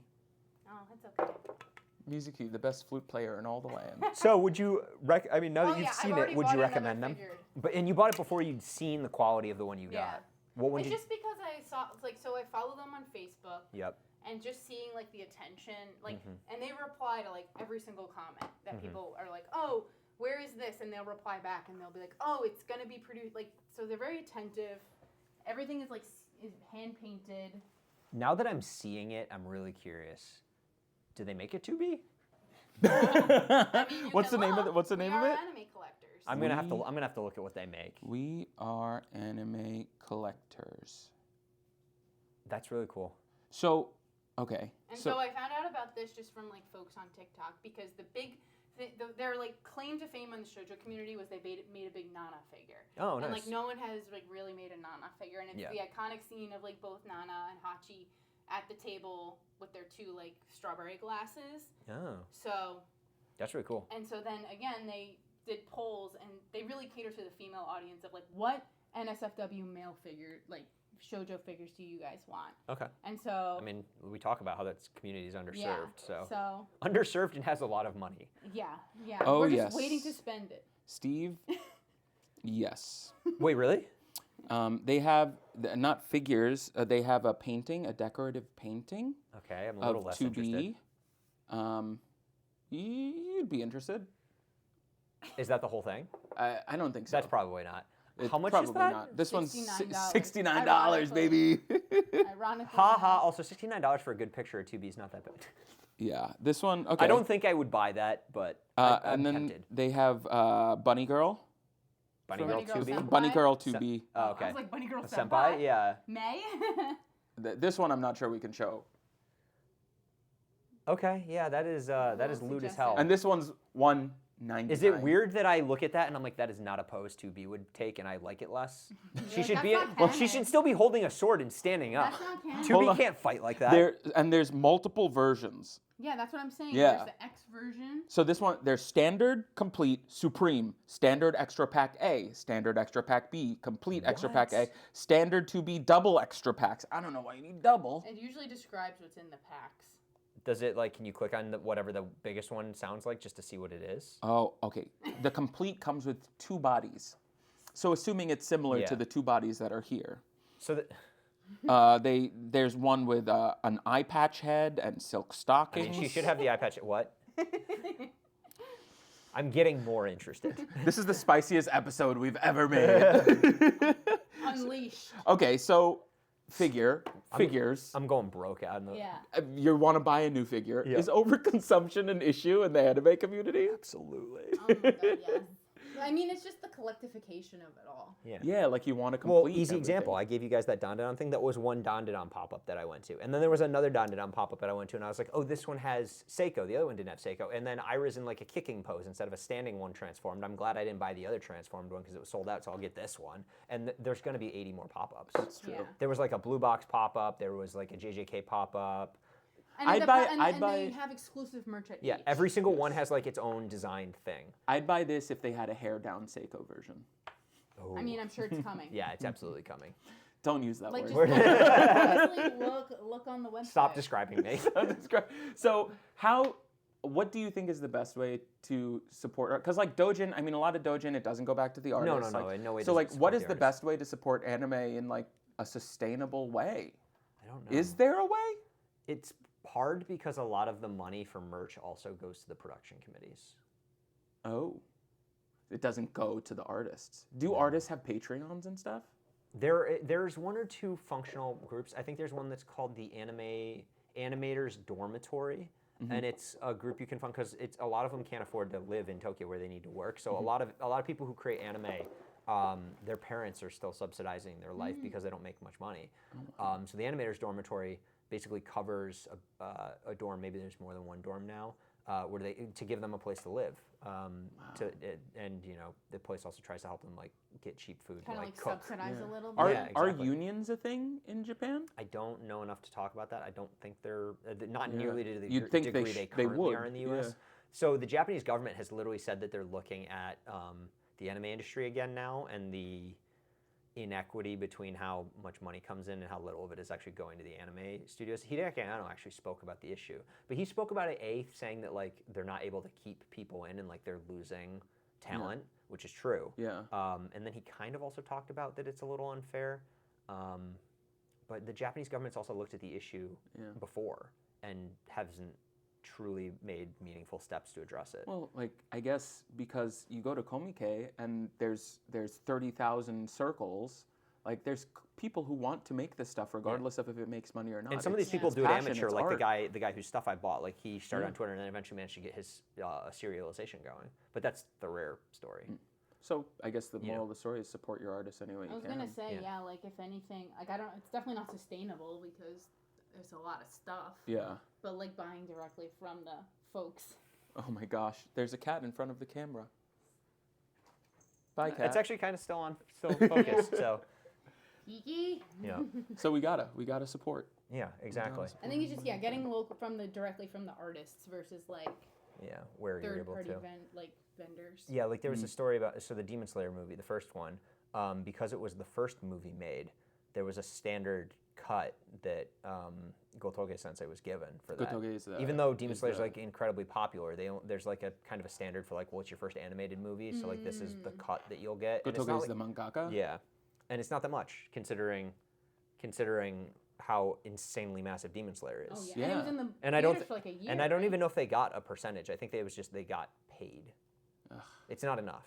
Oh, that's okay. Mizuki, the best flute player in all the land. So would you I mean, now that Oh, you've yeah, I've seen it, already would bought you another recommend them? figured. And you bought it before you'd seen the quality of the one you Yeah. got. What would It's you? just because I saw, like, so I follow them on Facebook, Yep. and just seeing like the attention, like, Mhm. and they reply to like every single comment that Mhm. people are like, oh, where is this? And they'll reply back, and they'll be like, oh, it's gonna be produced, like, so they're very attentive. Everything is like is hand painted. Now that I'm seeing it, I'm really curious. Do they make it 2B? I mean, you What's can the name of look. it? What's the We name are of it? Anime collectors. I'm gonna have to look at what they make. We are anime collectors. That's really cool. So, okay. And so I found out about this just from like folks on TikTok because the big, their like claim to fame in the shoujo community was they made a big Nana figure. Oh, And nice. like no one has like really made a Nana figure, and it's Yeah. the iconic scene of like both Nana and Hachi at the table with their 2 like strawberry glasses. Oh, So that's really cool. and so then again they did polls, and they really cater to the female audience of like what NSFW male figure like shoujo figures do you guys want? Okay. And so I mean, we talk about how that community is underserved. yeah, So underserved and has a lot of money. yeah. Oh, We're yes. just waiting to spend it. Steve, yes. Wait, really? They have, not figures, they have a painting, a decorative painting Okay, I'm a little of less 2B. interested. You'd be interested. Is that the whole thing? I don't think so. That's probably not. It's How much probably is that? Not. This one's $69. $69, baby. Ironically. Ha ha. Also, $69 for a good picture of 2B is not that bad. Yeah, this one, okay. I don't think I would buy that, but I'm and then tempted. they have Bunny Girl. Bunny Bunny Girl Girl 2B? Senpai? Bunny Girl 2B. Oh, I okay. was like Bunny Girl A Senpai. Yeah. May. This one I'm not sure we can show. Okay, yeah, that is lewd as hell. And this one's $199. Is it weird that I look at that and I'm like, that is not a pose 2B would take, and I like it less? She like, should "That's be. not Well, she canon." should still be holding a sword and standing up. That's not canon. 2B Hold on. can't fight like that. There's multiple versions. Yeah, that's what I'm saying. Yeah. There's the X version. So this one, there's standard, complete, supreme, standard extra pack A, standard extra pack B, complete extra pack A, What? standard 2B, double extra packs. I don't know why you need double. It usually describes what's in the packs. Does it like? Can you click on whatever the biggest one sounds like just to see what it is? Oh, okay. The complete comes with 2 bodies. So assuming it's similar Yeah. to the 2 bodies that are here. So that. There's one with an eye patch head and silk I stockings. mean, she should have the eye patch. What? I'm getting more interested. This is the spiciest episode we've ever made. Unleashed. Okay, so figures. I'm going broke out. Yeah. You want to buy a new figure. Yeah. Is overconsumption an issue in the anime community? Absolutely. Oh my god, yes. I mean, it's just the collectification of it all. Yeah. Yeah, like you want to complete. Well, easy everything. example. I gave you guys that Dandadan thing. That was one Dandadan pop-up that I went to. And then there was another Dandadan pop-up that I went to, and I was like, oh, this one has Seiko. The other one didn't have Seiko. And then Ira's in like a kicking pose instead of a standing one transformed. I'm glad I didn't buy the other transformed one because it was sold out, so I'll get this one. And there's going to be 80 more pop-ups. That's true. Yeah. There was like a blue box pop-up. There was like a JJK pop-up. And I'd and buy- they have exclusive merch at Yeah, each. every single one has like its own designed thing. I'd buy this if they had a hair down Seiko version. Oh. I mean, I'm sure it's coming. Yeah, it's absolutely coming. Don't use that Like, word. just honestly, look on the website. Stop describing me. So what do you think is the best way to support art? Because like Dojin, I mean, a lot of Dojin, it doesn't go back to the artist. no, in no way So does like, it what support is the the artist. best way to support anime in like a sustainable way? I don't know. Is there a way? It's hard because a lot of the money for merch also goes to the production committees. Oh, it doesn't go to the artists. Do artists have Patreons and stuff? There's one or two functional groups. I think there's one that's called the Animators Dormitory, and it's a group you can fund because it's a lot of them can't afford to live in Tokyo where they need to work. So a lot of people who create anime, their parents are still subsidizing their life because they don't make much money. So the Animators Dormitory basically covers a dorm. Maybe there's more than one dorm now, where to give them a place to live. And you know, the place also tries to help them like get cheap food Kind to of like like cook. subsidize a little bit. Are, Yeah, are exactly. unions a thing in Japan? I don't know enough to talk about that. I don't think they're not Yeah. nearly to the You'd think they degree sh- they they currently would, are in the U.S. yeah. So the Japanese government has literally said that they're looking at the anime industry again now, and the inequity between how much money comes in and how little of it is actually going to the anime studios. Hideaki Anno actually spoke about the issue, but he spoke about it saying that like they're not able to keep people in and like they're losing talent, which is true. Yeah. And then he kind of also talked about that it's a little unfair. But the Japanese government's also looked at the issue before and hasn't truly made meaningful steps to address it. Well, like I guess because you go to Comiket and there's 30,000 circles, like there's people who want to make this stuff regardless of if it makes money or not. And some of these It's- people it's do it passion, amateur, it's like art. the guy whose stuff I bought. Like he started on Twitter and then eventually managed to get his serialization going. But that's the rare story. So I guess the moral of the story is support your artists any way I you was can. gonna say, yeah, like if anything, like it's definitely not sustainable because there's a lot of stuff. Yeah. But like buying directly from the folks. Oh my gosh, there's a cat in front of the camera. Bye, cat. It's actually kind of still focused. So Kiki. yeah, So we gotta support. yeah, exactly. I think it's just directly from the artists versus like Yeah, where you're third able party to. vendors. Yeah, like there was a story about the Demon Slayer movie, the first one, because it was the first movie made. There was a standard cut that Gotoge Sensei was given for that. Gotoge is the- Even though Demon is Slayer is the- like incredibly popular, there's like a kind of a standard for like, well, it's your first animated movie, so like this is the cut that you'll get. And it's Gotoge not is the mangaka. yeah, and it's not that much considering how insanely massive Demon Slayer is. Oh yeah. And it was in the And I don't theaters for like a year. And I don't right? even know if they got a percentage. I think it was just they got paid. It's not enough.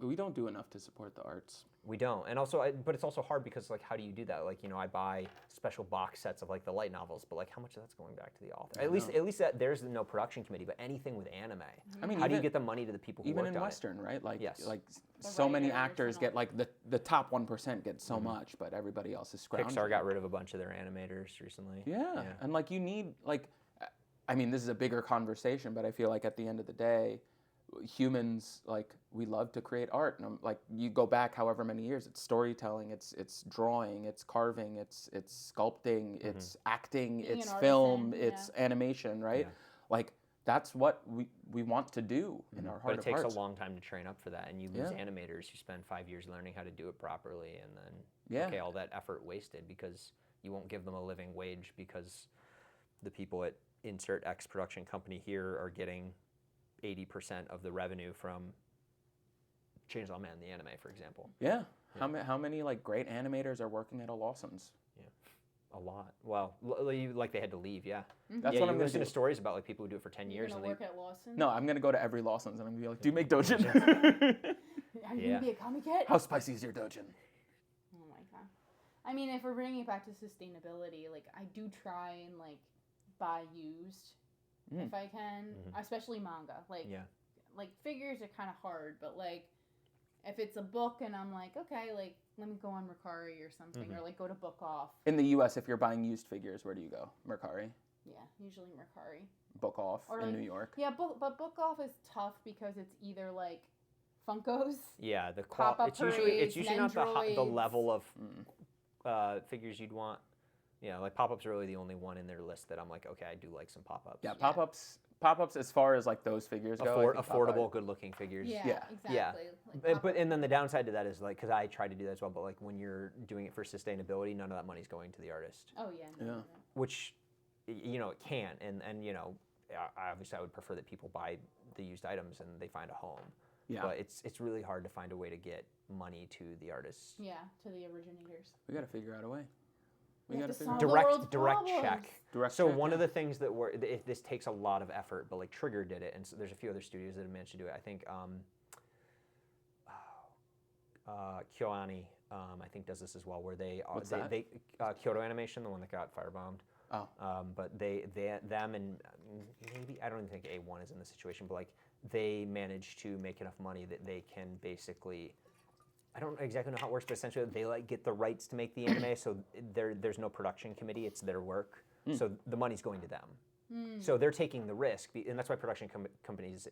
We don't do enough to support the arts. We don't, and also, but it's also hard because like, how do you do that? Like, you know, I buy special box sets of like the light novels, but like, how much of that's going back to the author? At least that there's no production committee, but anything with anime, I mean, how do you even- get the money to the people who Even worked in on Western, right? Like, Yes. like The so many writers actors and get all like the top 1% get so much, but everybody else is it? scrounging. Pixar got rid of a bunch of their animators recently. Yeah, and like you need like, I mean, this is a bigger conversation, but I feel like at the end of the day, humans like we love to create art, and like you go back however many years, it's storytelling, it's drawing, it's carving, it's sculpting, it's acting, Being it's an film, artisan, it's animation, right? Yeah. Like that's what we want to do in our heart But it of takes hearts. a long time to train up for that, and you lose Yeah. animators who spend 5 years learning how to do it properly, and then Yeah. okay, all that effort wasted because you won't give them a living wage because the people at insert X production company here are getting 80% of the revenue from Chainsaw Man, the anime, for example. Yeah. How many like great animators are working at a Lawson's? Yeah. A lot. Well, like they had to leave, yeah. That's Yeah, what you I'm gonna listen do. to stories about like people who do it for 10 You're years gonna and work at Lawson? No, I'm gonna go to every Lawson's and I'm gonna be like, do you make dojin? Are you Yeah. gonna be a Comiket? How spicy is your dojin? Oh my god. I mean, if we're bringing it back to sustainability, like I do try and like buy used if I can, especially manga. Like, Yeah. like figures are kind of hard, but like if it's a book and I'm like, okay, like let me go on Mercury or something, or like go to Book Off. In the U.S., if you're buying used figures, where do you go? Mercari, Yeah, usually Mercury. Book Off Or in like- New York. Yeah, but Book Off is tough because it's either like Funkos. Yeah, the Pop-up it's usually parades, not the Nendroids. level of figures you'd want. Yeah, like pop-ups are really the only one in their list that I'm like, okay, I do like some pop-ups. Yeah, pop-ups as far as like those figures go. I think Affordable, good-looking figures. Yeah, Yeah. exactly. Yeah. Like But and then the downside to that is like, because I try to do that as well, but like when you're doing it for sustainability, none of that money's going to the artist, oh yeah. No, Yeah. no. which you know it can, and you know, obviously I would prefer that people buy the used items and they find a home. Yeah. But it's really hard to find a way to get money to the artists. Yeah, to the originators. We got to figure out a way. We We got have to to figure solve out. the world's Direct problems. check. Direct So check, one yeah. of the things that this takes a lot of effort, but like Trigger did it, and so there's a few other studios that have managed to do it. I think KyoAni, I think does this as well, where What's that? they Kyoto Animation, the one that got firebombed. Oh. But them and maybe I don't even think A1 is in this situation, but like they managed to make enough money that they can basically. I don't exactly know how it works, but essentially they like get the rights to make the anime, so there's no production committee; it's their work, so the money's going to them. So they're taking the risk, and that's why production committees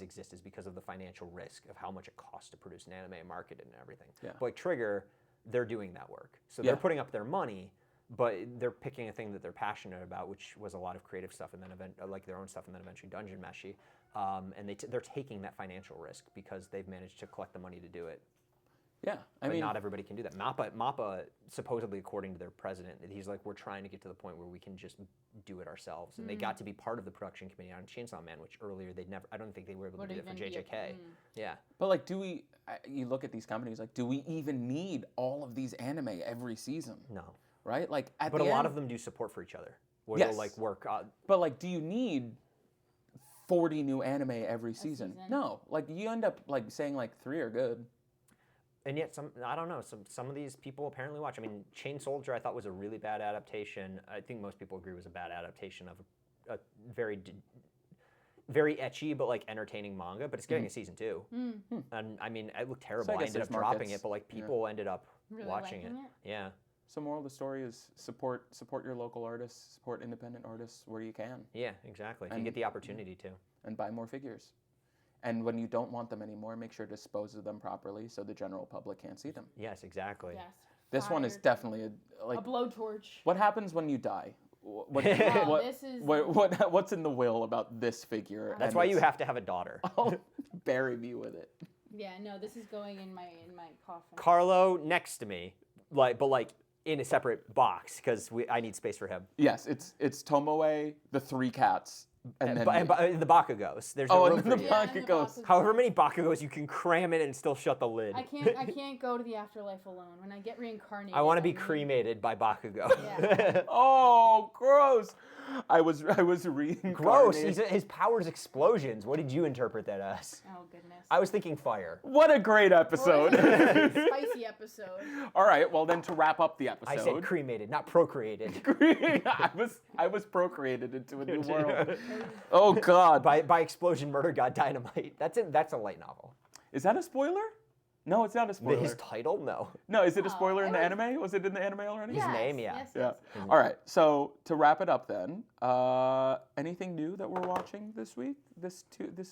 exist, is because of the financial risk of how much it costs to produce an anime, market it, and everything. Yeah. But like Trigger, they're doing that work, so Yeah. they're putting up their money, but they're picking a thing that they're passionate about, which was a lot of creative stuff, and then like their own stuff, and then eventually Dungeon Meshi, and they're taking that financial risk because they've managed to collect the money to do it. Yeah, I But mean, not everybody can do that. Mappa, supposedly according to their president, he's like, we're trying to get to the point where we can just do it ourselves. And they got to be part of the production committee on Chainsaw Man, which earlier I don't think they were able to Would do it for even be a- JJK. Yeah. but like, you look at these companies, like, do we even need all of these anime every season? No. Right? Like, at But the a lot end- of them do support for each other. Where Yes. they'll like work. But like, do you need 40 new anime every season? season. No. Like, you end up like saying like 3 are good. And yet, I don't know, some of these people apparently watch. I mean, Chain Soldier I thought was a really bad adaptation. I think most people agree was a bad adaptation of a very very ecchi but like entertaining manga, but it's getting a season 2. And I mean, it looked terrible. I I guess ended up there's dropping markets. it, but like people ended up Really watching it. liking it? Yeah. So moral of the story is support your local artists, support independent artists where you can, Yeah, exactly. If you And- get the opportunity to. and buy more figures. And when you don't want them anymore, make sure to dispose of them properly so the general public can't see them. Yes, exactly. Yes. This one is Fired. definitely like, a blowtorch. what happens when you die? What, Oh, what- this is- what's in the will about this figure? That's and why you it's- have to have a daughter. Oh, bury me with it. Yeah, no, this is going in my coffin. Carlo next to me, but in a separate box because I need space for him. Yes, it's Tomoe, the 3 cats, and then And the Bakugos. There's no oh, room and for then the you. Yeah, and the Bakugos. Bakugos. However many Bakugos you can cram in and still shut the lid. I can't go to the afterlife alone. When I get reincarnated, I want to be need- cremated by Bakugo. Yeah. Oh, gross! I was reincarnated. Gross. His power's explosions. What did you interpret that as? Oh goodness. I was thinking fire. What a great episode! Spicy episode. All right, well then to wrap up the I episode, said cremated, not procreated. I was procreated into a new world. Oh God! by explosion, murder, god, dynamite. That's a light novel. Is that a spoiler? No, it's not a spoiler. His title, no. No, is it a spoiler Oh, in it the was- anime? Was it in the anime already? His name, yeah. Yes, Yeah. yes. All right. So to wrap it up, then, anything new that we're watching this week? This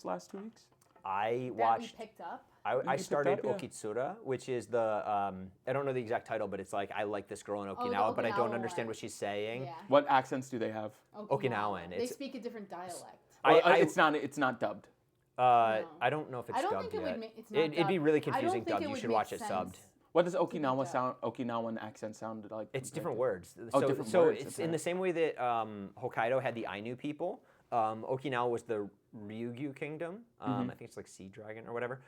last 2 weeks? I That watched. we picked up. I picked started up, yeah. Okitsura, which is the I don't know the exact title, but it's like I like this girl in Okinawa, but I don't Okinawa understand one. what she's saying. Yeah. What accents do they have? Okinawan, They it's- speak a different dialect. Well, I- it's not dubbed. No. I don't know if it's I don't dubbed think it yet. would make. It's not It'd be dubbed. really I don't confusing think dubbed. it You would should make watch it sense. subbed. What does Keep it Okinawan accent sound like? It's compared different to- words. Oh, So, different so words, it's okay. in the same way that Hokkaido had the Ainu people. Okinawa was the Ryukyu kingdom. I think it's like Sea Dragon or whatever.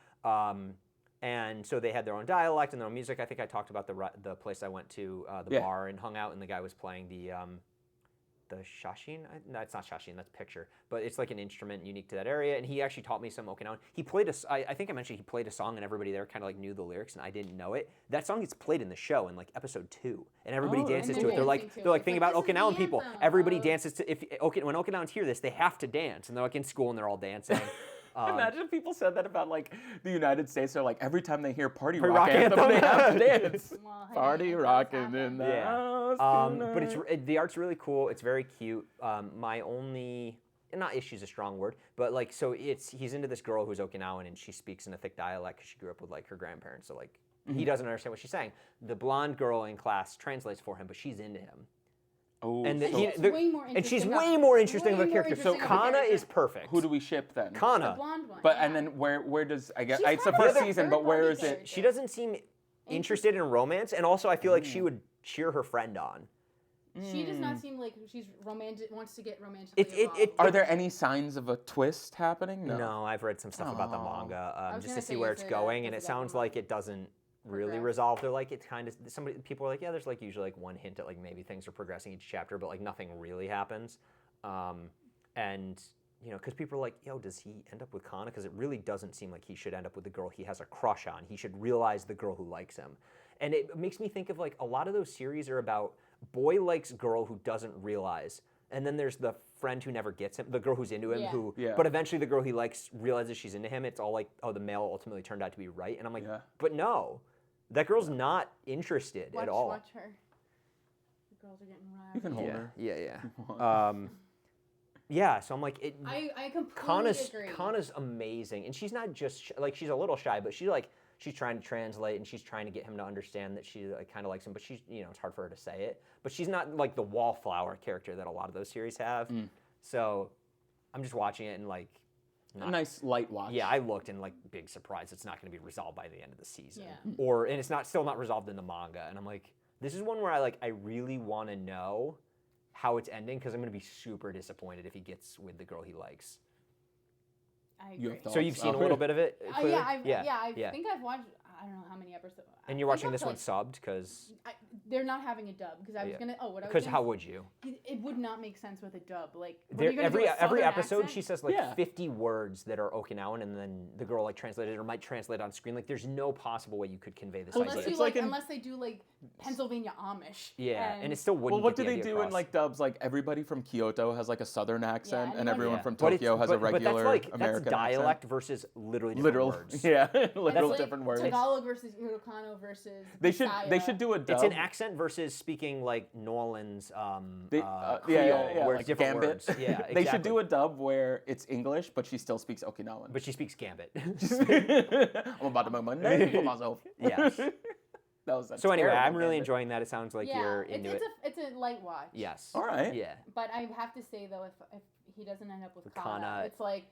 And so they had their own dialect and their own music. I think I talked about the place I went to, the bar, and hung out, and the guy was playing the shashin. No, it's not shashin. That's picture. But it's like an instrument unique to that area. And he actually taught me some Okinawan. He played I think I mentioned he played a song, and everybody there kind of like knew the lyrics, and I didn't know it. That song gets played in the show in like episode 2, and everybody dances to it. They're like thinking about Okinawan people. Everybody dances to when Okinawans hear this, they have to dance, and they're like in school and they're all dancing. Imagine if people said that about like the United States. They're like every time they hear party rock anthem, they have to dance. Well, hey, Party it does rocking happen. in the Yeah. house But the art's really cool. It's very cute. My only, not issue's a strong word, but like, so he's into this girl who's Okinawan, and she speaks in a thick dialect because she grew up with like her grandparents. So like he doesn't understand what she's saying. The blonde girl in class translates for him, but she's into him. Oh, And she's way way more interesting of a character. So interesting of a Kana character. is perfect. who do we ship then? The Kana. blonde one. But yeah. and then where does I guess She's it's the kind of first a season, but where third-party is it? character. She doesn't seem interested in romance, and also I feel like she would cheer her friend on. She does not seem like she's romantic. Wants to get romantically involved. Are there any signs of a twist happening? No, I've read some stuff about the manga was just gonna to see say, where is it's it going, a- and it is it like sounds a like it doesn't really progress? resolve. They're like, it's kind of people are like, yeah, there's like usually like one hint at like maybe things are progressing each chapter, but like nothing really happens. And you know, because people are like, yo, does he end up with Kana? Because it really doesn't seem like he should end up with the girl he has a crush on. He should realize the girl who likes him. And it makes me think of like a lot of those series are about boy likes girl who doesn't realize. And then there's the friend who never gets him, the girl who's into him, but eventually the girl he likes realizes she's into him. It's all like, oh, the male ultimately turned out to be right. And I'm like, but no, that girl's not interested at all. Watch her. The girls are getting You can hold Yeah, her. yeah. So I'm like, I completely agree. Kana's amazing, and she's not just like she's a little shy, but she's trying to translate, and she's trying to get him to understand that she like, kind of likes him, but she's it's hard for her to say it. But she's not like the wallflower character that a lot of those series have. So I'm just watching it and like. A nice light watch. Yeah, I looked and like big surprise, it's not going to be resolved by the end of the season, Yeah. and it's still not resolved in the manga, and I'm like, this is one where I really want to know how it's ending because I'm going to be super disappointed if he gets with the girl he likes. I You agree. have So you've seen a little bit of it? Clearly? I think I've watched. I don't know how many episodes. And you're watching this one subbed because they're not having a dub because I was gonna. because how would you? It would not make sense with a dub. Like what are you gonna Every do, a Southern episode accent? she says like 50 words that are Okinawan, and then the girl like translated or might translate on screen. Like there's no possible way you could convey this Unless idea. you unless they do like Pennsylvania Amish. Yeah, and it still wouldn't. Well, what get do the they idea do in across. like dubs? Like everybody from Kyoto has like a Southern accent, and everyone from But Tokyo has a regular but that's American dialect accent. versus literally different words. Yeah, That's literal like different words. Tagalog versus Ilocano versus. They should Bisaya. do a dub. It's an accent versus speaking like New Orleans Creole, like where it's different Gambit. words. Yeah, exactly. They should do a dub where it's English, but she still speaks Okinawan. But she speaks Gambit. I'm about to make my name for myself. Yes. That was a So anyway, I'm terrible really Gambit. enjoying that. It sounds like you're into it. It's a light watch. Yes. All right. Yeah. But I have to say though, if he doesn't end up with Kana, Kana, it's like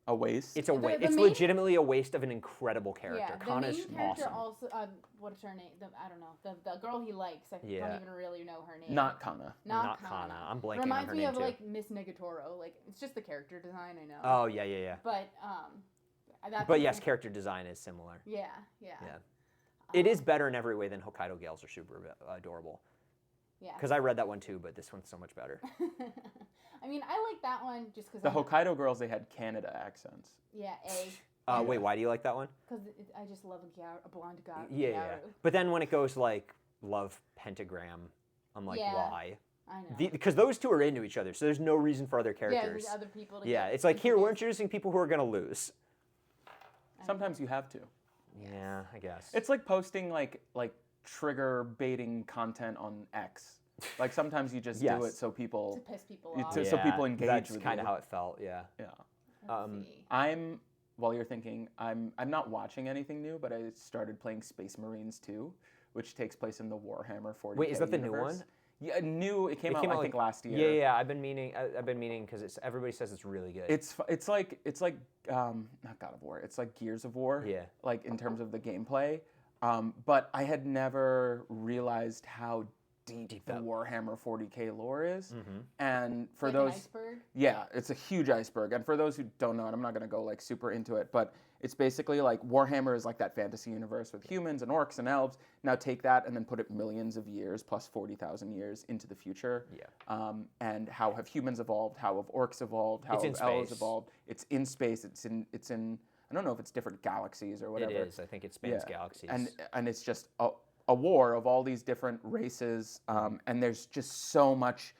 A waste. It's a waste. the It's main- legitimately a waste of an incredible character. yeah. The Kana's main character awesome. also. What's her name? I don't know. The girl he likes. I don't even really know her name. Not Kana. Not Kana. I'm blanking Reminds on her me name of too. like Miss Negatoro. Like it's just the character design. I know. Oh yeah. But that's But yes, character design is similar. Yeah. It is better in every way than Hokkaido Gals are super adorable. Yeah. Because I read that one too, but this one's so much better. I mean, I like that one just because. The Hokkaido girls, they had Canada accents. Yeah, Wait, why do you like that one? because I just love a blonde guy. Yeah. But then when it goes like love pentagram, I'm like, Yeah. why? I know. Because those two are into each other, so there's no reason for other Yeah, characters. the other people. To Yeah, get it's like here we're introduced. introducing people who are gonna lose. Sometimes you have to. Yeah, I guess. It's like posting like trigger baiting content on X. Like sometimes you just do Yes. it so people to piss people you- off. to- so people engage That's with kind of you. how it felt. Yeah. Yeah. Let's see. While you're thinking, I'm not watching anything new, but I started playing Space Marines 2, which takes place in the Warhammer 40K Wait, is that the new universe. one? Yeah, new. It came out I think last year. Yeah. I've been meaning because everybody says it's really good. It's like not God of War. It's like Gears of War. Yeah. Like in terms of the gameplay, but I had never realized how deep that. the Warhammer 40K lore is. And for Like those, an iceberg? yeah, it's a huge iceberg. And for those who don't know, and I'm not going to go like super into it, but it's basically like Warhammer is like that fantasy universe with humans and orcs and elves. Now take that and then put it millions of years plus 40,000 years into the future. Yeah. And how have humans evolved? How have orcs evolved? How It's have in elves space. evolved? It's in space. It's in. I don't know if it's different galaxies or whatever. It is. I think it spans galaxies. And it's just a war of all these different races, and there's just so much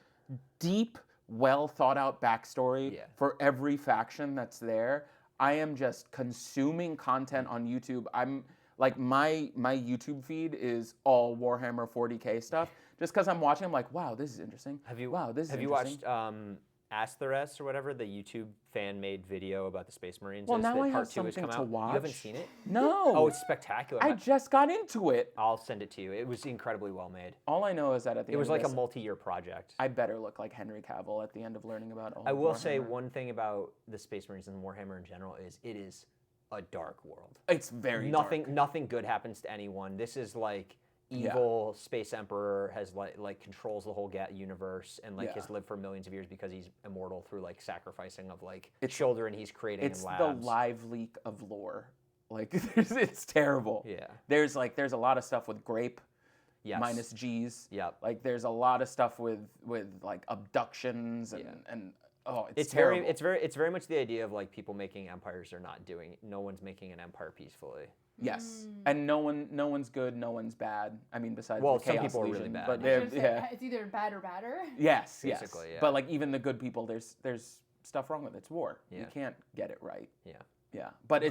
deep, well thought out backstory for every faction that's there. I am just consuming content on YouTube. I'm like my YouTube feed is all Warhammer 40K stuff. Just because I'm watching, I'm like, wow, this is interesting. Have you watched Astheres or whatever, the YouTube fan-made video about the Space Marines? Well, now I part have 2 has something come to out. watch. You haven't seen it? No. Oh, it's spectacular. I just got into it. I'll send it to you. It was incredibly well made. All I know is that at the end It was of like this, a multi-year project. I better look like Henry Cavill at the end of learning about all I of will Warhammer. say one thing about the Space Marines and Warhammer in general is it is a dark world. It's very dark. Nothing good happens to anyone. This is like evil space emperor has like controls the whole universe and like has lived for millions of years because he's immortal through like sacrificing of like children he's creating in labs. It's the live leak of lore. Like it's terrible. Yeah. There's a lot of stuff with grape. Yes. Minus G's. Yep. Like there's a lot of stuff with like abductions and oh, it's terrible. terrible. It's very much the idea of like people making empires are not doing. No one's making an empire peacefully. Yes, and no one's good, no one's bad. I mean, besides well, the Chaos some people Legion, are really bad. but they're It's either bad or badder. Yes, basically. Yes. Yeah. But like even the good people, there's stuff wrong with it. It's war. Yeah. You can't get it right. Yeah. Yeah, but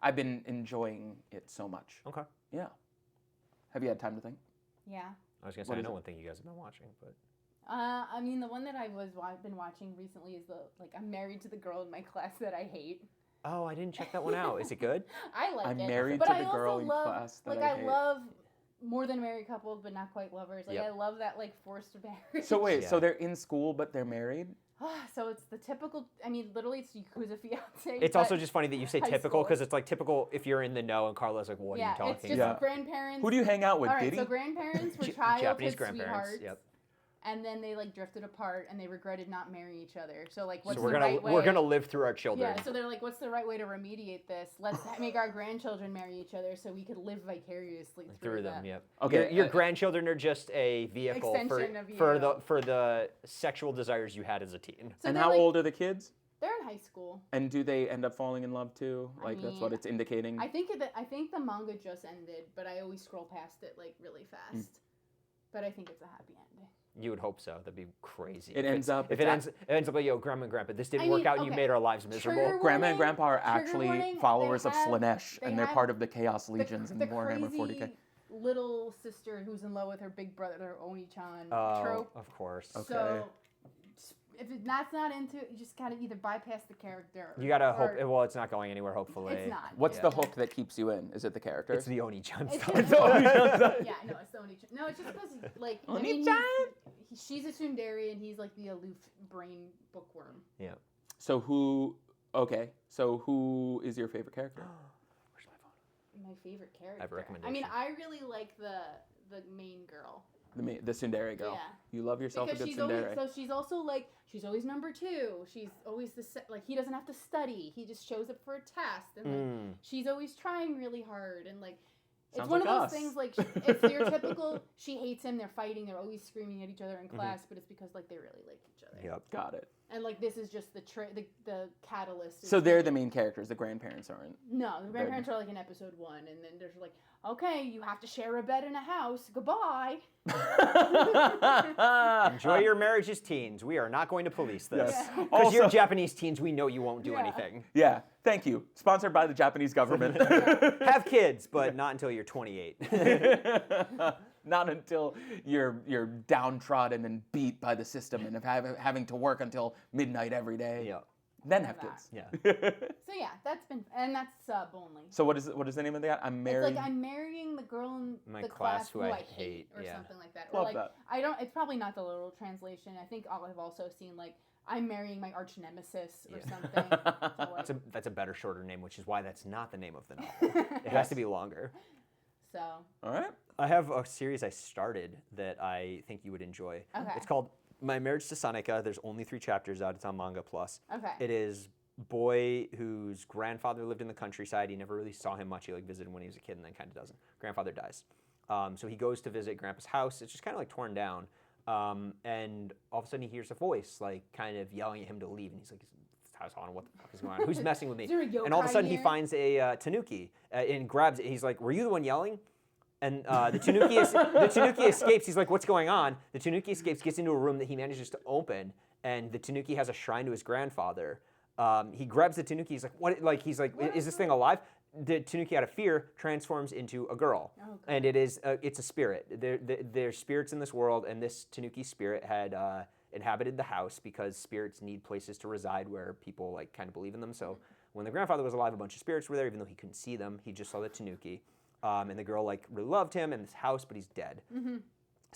I've been enjoying it so much. Okay. Yeah. Have you had time to think? Yeah. I was gonna say I know one thing you guys have been watching, but. I mean, the one that I've been watching recently is I'm married to the girl in my class that I hate. Oh, I didn't check that one out. Is it good? I like it. I'm married but to I the also girl in love, class that like I hate. love more than married couples, but not quite lovers. Like I love that like forced marriage. So wait, so they're in school but they're married? So it's the typical. I mean, literally, it's Yakuza fiance. It's also just funny that you say high typical school. because it's like typical if you're in the know and Carlo's like, what are you talking it's just about? grandparents. Who do you hang out with, All right, Diddy? so grandparents were childhood Japanese grandparents. sweethearts. Yep. And then they like drifted apart and they regretted not marrying each other. So like, what's So the right way? we're gonna live through our children. Yeah. So they're like, what's the right way to remediate this? Let's make our grandchildren marry each other so we could live vicariously through them. them. Yep. Okay. Your grandchildren are just a vehicle Extension of you. for the sexual desires you had as a teen. So And they're, how like, old are the kids? They're in high school. And do they end up falling in love too? Like that's what mean, it's indicating. I think the manga just ended, but I always scroll past it like really fast. But I think it's a happy ending. You would hope so. That'd be crazy. It ends up like, yo, grandma and grandpa, this didn't work out, and you made our lives miserable. Trigger Grandma and warning, Grandpa are trigger actually warning, followers they of have- Slanesh, they and they're have part of the Chaos Legions in the Warhammer crazy 40K. little sister who's in love with her big brother Oni-chan Oh, trope. of course. Okay. So if that's not into it, you just gotta either bypass the character. You gotta hope. or Well, it's not going anywhere. Hopefully. It's not. What's the hook that keeps you in? Is it the character? It's the Oni-chan It's stuff. just- Oni-chan. Yeah, no, it's the Oni-chan. No, it's just because like Oni-chan? she's a tsundere and he's like the aloof brain bookworm. Yeah. So who is your favorite character? Where's my phone? My favorite character. I have a recommendation. I mean, I really like the main girl. The tsundere girl. Yeah. You love yourself Because a good she's tsundere. always, so she's also like she's always number 2. She's always like he doesn't have to study. He just shows up for a test and like she's always trying really hard and like it's Sounds one like of those us. things like it's your typical she hates him, they're fighting, they're always screaming at each other in class, but it's because like they really like each other. Yep. Got it. And like this is just the catalyst. is So they're like- the main characters. The grandparents aren't. No, the grandparents are like in episode 1 and then there's like, okay, you have to share a bed in a house. Goodbye. Enjoy your marriage as teens. We are not going to police this. Yes. Yeah. Because you're Also- Japanese teens, we know you won't do Yeah. anything. Yeah. Thank you. Sponsored by the Japanese government. Have kids, but not until you're 28. Not until you're downtrodden and beat by the system and of having to work until midnight every day. Yeah. Then have That. kids. Yeah. So yeah, that's sub only. So what is the name of that? I'm married. It's like I'm marrying the girl in My the class class who who I I hate, or yeah. something like that. Love or like that. I don't. It's probably not the literal translation. I think I've also seen like I'm marrying my arch nemesis or Yeah. something. So, like, That's a better, shorter name, which is why that's not the name of the novel. It has to be longer. So. All right. I have a series I started that I think you would enjoy. Okay. It's called My Marriage to Saneka. There's only 3 chapters out. It's on Manga Plus. Okay. It is boy whose grandfather lived in the countryside. He never really saw him much. He like visited him when he was a kid and then kind of doesn't. Grandfather dies. So he goes to visit Grandpa's house. It's just kind of like torn down. And all of a sudden he hears a voice like kind of yelling at him to leave. And he's like, I don't know what the fuck is going on. Who's messing with me? Is there a yokai And all of a sudden he here? finds a tanuki and grabs it. He's like, were you the one yelling? And the tanuki escapes. He's like, what's going on? The tanuki escapes, gets into a room that he manages to open. And the tanuki has a shrine to his grandfather. He grabs the tanuki. He's like, what? Like, he's like, is this thing alive? The tanuki, out of fear, transforms into a girl. Oh, God. And it's a spirit. There's spirits in this world, and this tanuki spirit had inhabited the house because spirits need places to reside where people like kind of believe in them. So when the grandfather was alive, a bunch of spirits were there, even though he couldn't see them. He just saw the tanuki. And the girl like really loved him and this house, but he's dead. Mm-hmm.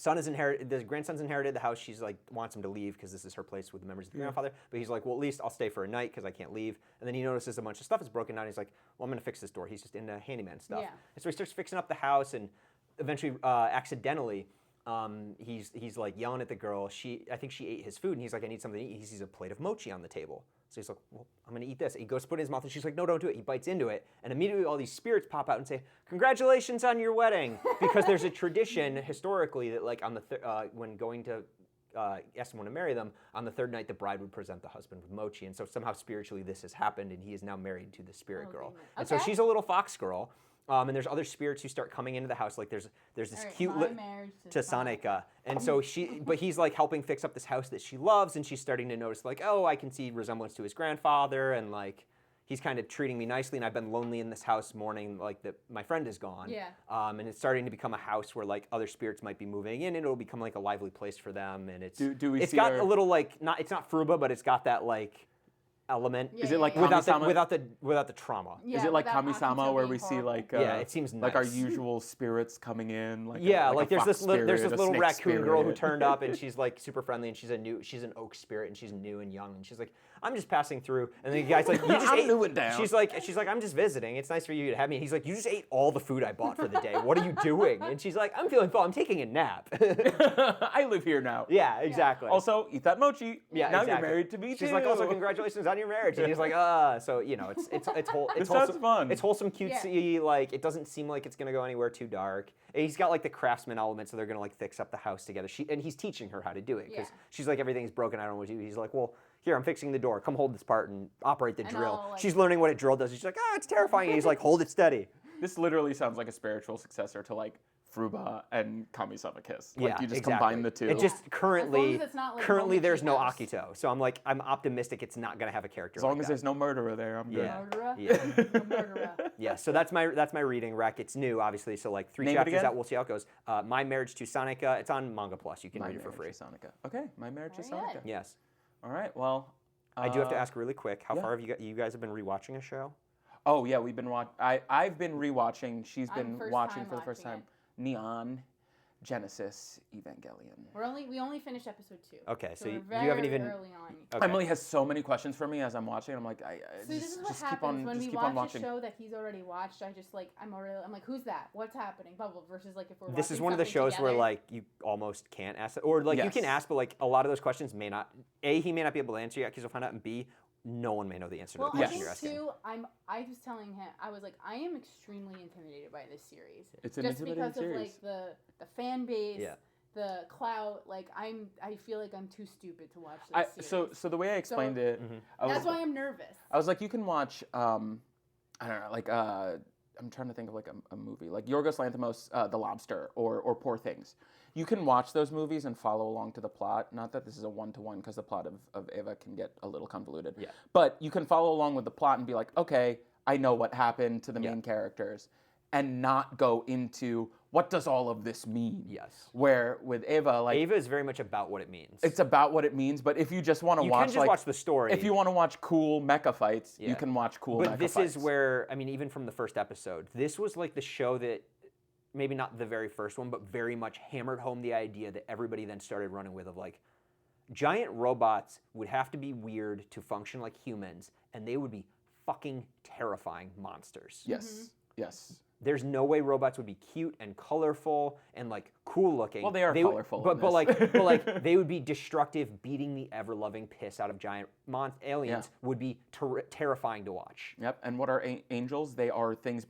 The grandson's inherited the house. She's like wants him to leave because this is her place with the members of the grandfather. But he's like, well, at least I'll stay for a night because I can't leave. And then he notices a bunch of stuff is broken down. He's like, well, I'm gonna fix this door. He's just into handyman stuff. Yeah. And so he starts fixing up the house, and eventually, accidentally, he's like yelling at the girl. I think she ate his food, and he's like, I need something to eat. He sees a plate of mochi on the table. So he's like, well, I'm gonna eat this. He goes to put it in his mouth, and she's like, no, don't do it. He bites into it, and immediately all these spirits pop out and say, congratulations on your wedding. Because there's a tradition historically that like on the when going to ask someone to marry them, on the 3rd night the bride would present the husband with mochi, and so somehow spiritually this has happened, and he is now married to the spirit girl. goodness. And so Okay. she's a little fox girl. And there's other spirits who start coming into the house. Like there's this All right, cute My Marriage to Saneka, and so but he's like helping fix up this house that she loves, and she's starting to notice like, oh, I can see resemblance to his grandfather, and like he's kind of treating me nicely, and I've been lonely in this house mourning like that my friend is gone. Yeah. And it's starting to become a house where like other spirits might be moving in, and it'll become like a lively place for them, and it's Do we it's see got her- a little like it's not Furuba, but it's got that like element. Yeah, Is it like yeah. without Kamisama? without the trauma. Yeah, Is it like without Kamisama Akito where being we see horrible. like Yeah, it seems like our nice. usual spirits coming in? Like Yeah, a like there's fox this there's spirit, this a little snake raccoon girl who spirit. turned up, and she's like super friendly, and she's an oak spirit, and she's new and young, and she's like, I'm just passing through, and the guy's like, you just I'm ate. new and down. She's like, I'm just visiting. It's nice for you to have me. And he's like, you just ate all the food I bought for the day. What are you doing? And she's like, I'm feeling full. I'm taking a nap. I live here now. Yeah, exactly. Also, eat that mochi. Yeah, now exactly. you're married to me too. She's like, also congratulations on your marriage, and he's like, so you know, it's This wholesome. sounds fun. It's wholesome, cutesy. Like it doesn't seem like it's gonna go anywhere too dark. And he's got like the craftsman element, so they're gonna like fix up the house together. And he's teaching her how to do it because Yeah. she's like, everything's broken. I don't know what to do. He's like, well, here, I'm fixing the door. Come hold this part and operate the And drill. I'll, like- She's learning what a drill does. She's like, it's terrifying. And he's like, hold it steady. This literally sounds like a spiritual successor to like Fruba and Kamisama Kiss. Like Yeah, you just exactly. combine the two. It just As long currently, as it's not, like, currently Momochi there's no House. Akito. So I'm optimistic it's not gonna have a character. as long like as that. there's no murderer there, I'm good. Yeah. Murderer? Yeah. A murderer. Yeah, so that's my reading rec. It's new, obviously. So like 3 Name it chapters again? out. We'll see how it goes. My Marriage to Saneka. It's on Manga Plus. You can My read it for free. Marriage to Saneka. Okay, My Marriage to Very Saneka. good. Yes. All right, well. I do have to ask really quick. How yeah. far have you guys have been rewatching a show? Oh yeah, we've been I've been rewatching. She's I'm been first watching time for the first watching time. Neon, Genesis, Evangelion. We only finished episode 2. Okay, so we're you very haven't even. early on. Okay. Emily has so many questions for me as I'm watching. I'm like, So this is what just keep happens on, when just we keep on watch a watching. show that he's already watched. I'm like, who's that? What's happening? Bubble versus like if we're This is watching one of the something shows where together. like you almost can't ask, or like you can Yes. ask, but like a lot of those questions may not. A, he may not be able to answer yet because you'll find out, and B, no one may know the answer to Well, the I question think you're asking. too. I was telling him, I was like, I am extremely intimidated by this series. It's an just intimidating because of series. like the fan base, Yeah. the clout. Like I feel like I'm too stupid to watch this series. So the way I explained it, I was, That's why I'm nervous. I was like, you can watch, I don't know, like, I'm trying to think of like a movie, like Yorgos Lanthimos' The Lobster or Poor Things. You can watch those movies and follow along to the plot. Not that this is a one-to-one because the plot of Eva can get a little convoluted. Yeah. But you can follow along with the plot and be like, okay, I know what happened to the Yeah. main characters, and not go into what does all of this mean. Yes. Where with Eva, like Ava is very much about what it means. it's about what it means. But if you just want to you watch, can just like, watch the story. if you want to watch cool mecha fights, Yeah. you can watch cool mecha But this fights. is where, I mean, even from the first episode, this was like the show that, maybe not the very first one, but very much hammered home the idea that everybody then started running with of like, giant robots would have to be weird to function like humans, and they would be fucking terrifying monsters. Yes. Yes. there's no way robots would be cute and colorful and like cool looking. Well, they are colorful. But like they would be destructive, beating the ever loving piss out of giant aliens. Would be terrifying to watch. Yep. And what are angels? They are things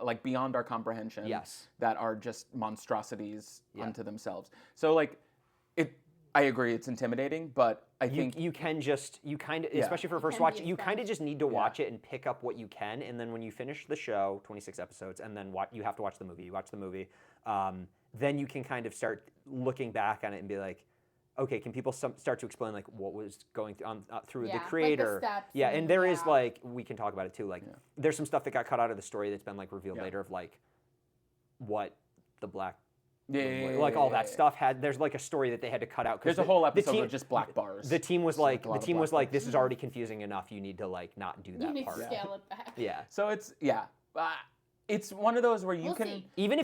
like beyond our comprehension. Yes. That are just monstrosities unto themselves. So like, I agree, it's intimidating, but I think you kind of, especially for a first watch, you kind of just need to watch it and pick up what you can, and then when you finish the show, 26 episodes, and then you have to watch the movie. You watch the movie, then you can kind of start looking back on it and be like, okay, can people start to explain like what was going through the creator? Like the steps and there is like, we can talk about it too. Like, there's some stuff that got cut out of the story that's been like revealed later of like what the black. Like all that stuff there's like a story that they had to cut out. There's a whole episode of just black bars. The team was like, this is already confusing enough. You need to like not do that part. You need to scale it back. Yeah. So it's one of those where you can see. even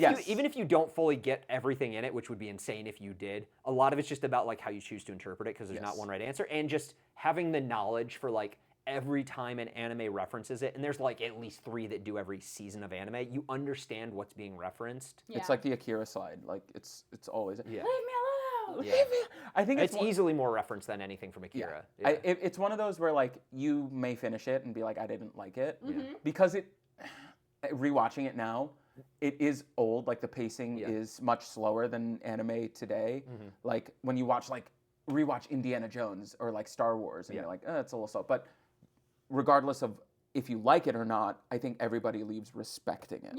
if you don't fully get everything in it, which would be insane if you did. A lot of it's just about like how you choose to interpret it, because there's not one right answer, and just having the knowledge for like every time an anime references it, and there's like at least 3 that do every season of anime, you understand what's being referenced. It's like the Akira slide. Like it's always Leave me alone. Yeah. Leave me. I think it's easily more referenced than anything from Akira. Yeah. It's one of those where like you may finish it and be like, I didn't like it, because rewatching it now, it is old. Like the pacing is much slower than anime today. Like when you rewatch Indiana Jones or like Star Wars, and you're like, it's a little slow. But regardless of if you like it or not, I think everybody leaves respecting it.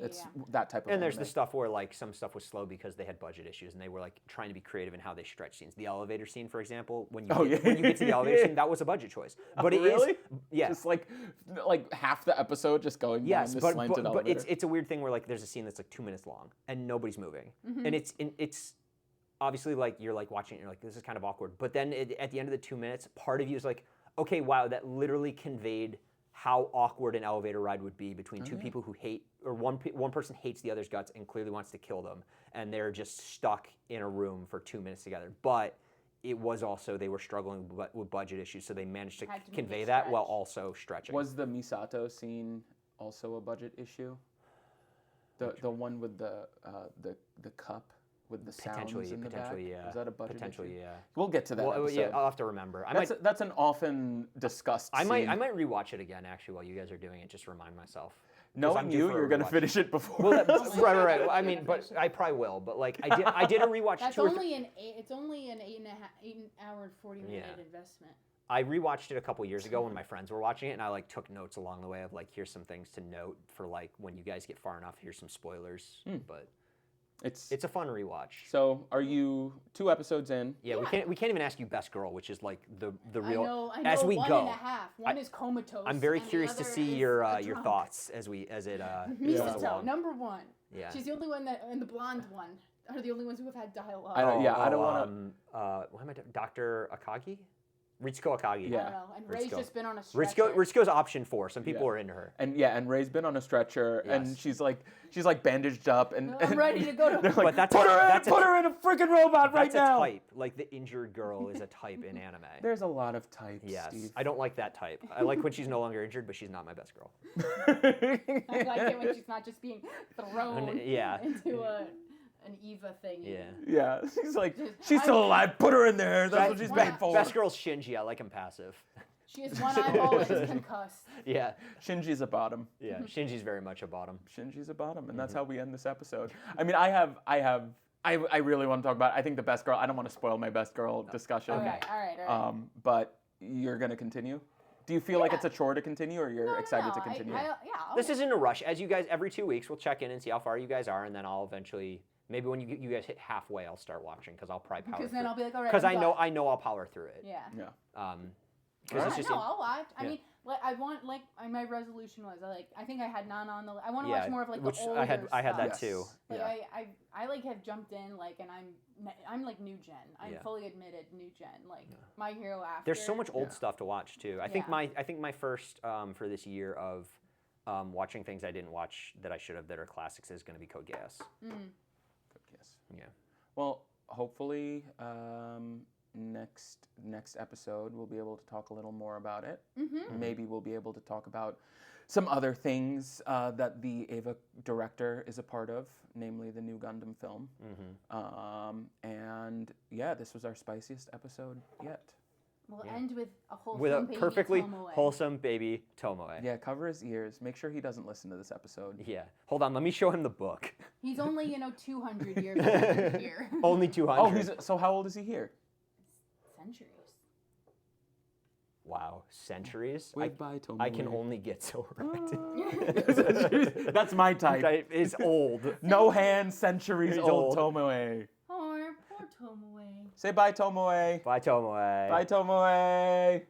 It's that type of And there's anime. the stuff where like some stuff was slow because they had budget issues and they were like trying to be creative in how they stretch scenes. The elevator scene, for example, when you get to the elevator scene, that was a budget choice. But it is just like half the episode just going down this slanted elevator. But it's a weird thing where like there's a scene that's like 2 minutes long and nobody's moving, and it's obviously like you're like watching it, and you're like, this is kind of awkward. But then at the end of the 2 minutes, part of you is like, okay, wow, that literally conveyed how awkward an elevator ride would be between two people who hate, or one person hates the other's guts and clearly wants to kill them, and they're just stuck in a room for 2 minutes together. But it was also, they were struggling with budget issues, so they managed to convey that while also stretching. Was the Misato scene also a budget issue? The one with the cup with the sounds in the back? Yeah. Was that a budget issue? Yeah. We'll get to that episode. Yeah, I'll have to remember. That's an often discussed scene. I might rewatch it again actually while you guys are doing it, just to remind myself. Knowing you're going to finish it before. Well, right. Well, I mean, but I probably will. But like, I did a rewatch. It's only an 8 hour and 40 minute investment. I rewatched it a couple years ago when my friends were watching it, and I like took notes along the way of like, here's some things to note for like when you guys get far enough. Here's some spoilers, but. It's a fun rewatch. So, are you 2 episodes in? Yeah, we can't even ask you best girl, which is like the real. I know. As we go, 1.5. One is comatose. I'm very curious to see your thoughts as it Misato, goes along. number 1. Yeah. She's the only one and the blonde one are the only ones who have had dialogue. I don't want to. What am I? Dr. Akagi. Ritsuko Akagi. Yeah. I don't know. And Ray's just been on a stretcher. Ritsuko's option 4. Some people are into her. And Ray's been on a stretcher, and she's like bandaged up, and I'm ready to go to. They're like, put her in a freaking robot right now. That's a type. Like the injured girl is a type in anime. There's a lot of types. Yes, Steve. I don't like that type. I like when she's no longer injured, but she's not my best girl. I like it when she's not just being thrown into an Eva thing. Yeah. She's like, she's still alive. Put her in there. That's what she's made for. Best girl's Shinji. I like him passive. She has one eyeball and is concussed. Yeah. Shinji's a bottom. Yeah. Shinji's very much a bottom. Shinji's a bottom, and that's how we end this episode. I mean, I really want to talk about. I think the best girl. I don't want to spoil my best girl discussion. Okay. All right. But you're gonna continue. Do you feel like it's a chore to continue, or you're excited to continue? This isn't a rush. As you guys, every 2 weeks, we'll check in and see how far you guys are, and then I'll eventually. Maybe when you guys hit halfway, I'll start watching because I'll probably power through. Because then I'll be like, all right. Because I know I'll power through it. Yeah. Because it's just. No, I'll watch. I mean, I want my resolution was I think I had none on the. I want to watch more of like the older stuff. I had that too. Like I like have jumped in and I'm like new gen. I'm fully admitted new gen. Like My Hero after. There's so much old stuff to watch too. I think my first for this year of watching things I didn't watch that I should have that are classics is going to be Code Geass. Yeah. Well, hopefully next episode we'll be able to talk a little more about it. Maybe we'll be able to talk about some other things that the Ava director is a part of, namely the new Gundam film. And yeah, this was our spiciest episode yet. We'll end with a wholesome With a baby perfectly Tomoe. wholesome baby Tomoe. Yeah, cover his ears. Make sure he doesn't listen to this episode. Yeah. Hold on, let me show him the book. He's only 200 years old here. Only 200. Oh, so how old is he here? Centuries. Wow, centuries? Wave bye, Tomoe. I can only get so right. That's my type. It's old. No hands, centuries He's old old. Tomoe. Poor Tomoe. Say bye, Tomoe. Bye, Tomoe. Bye, Tomoe.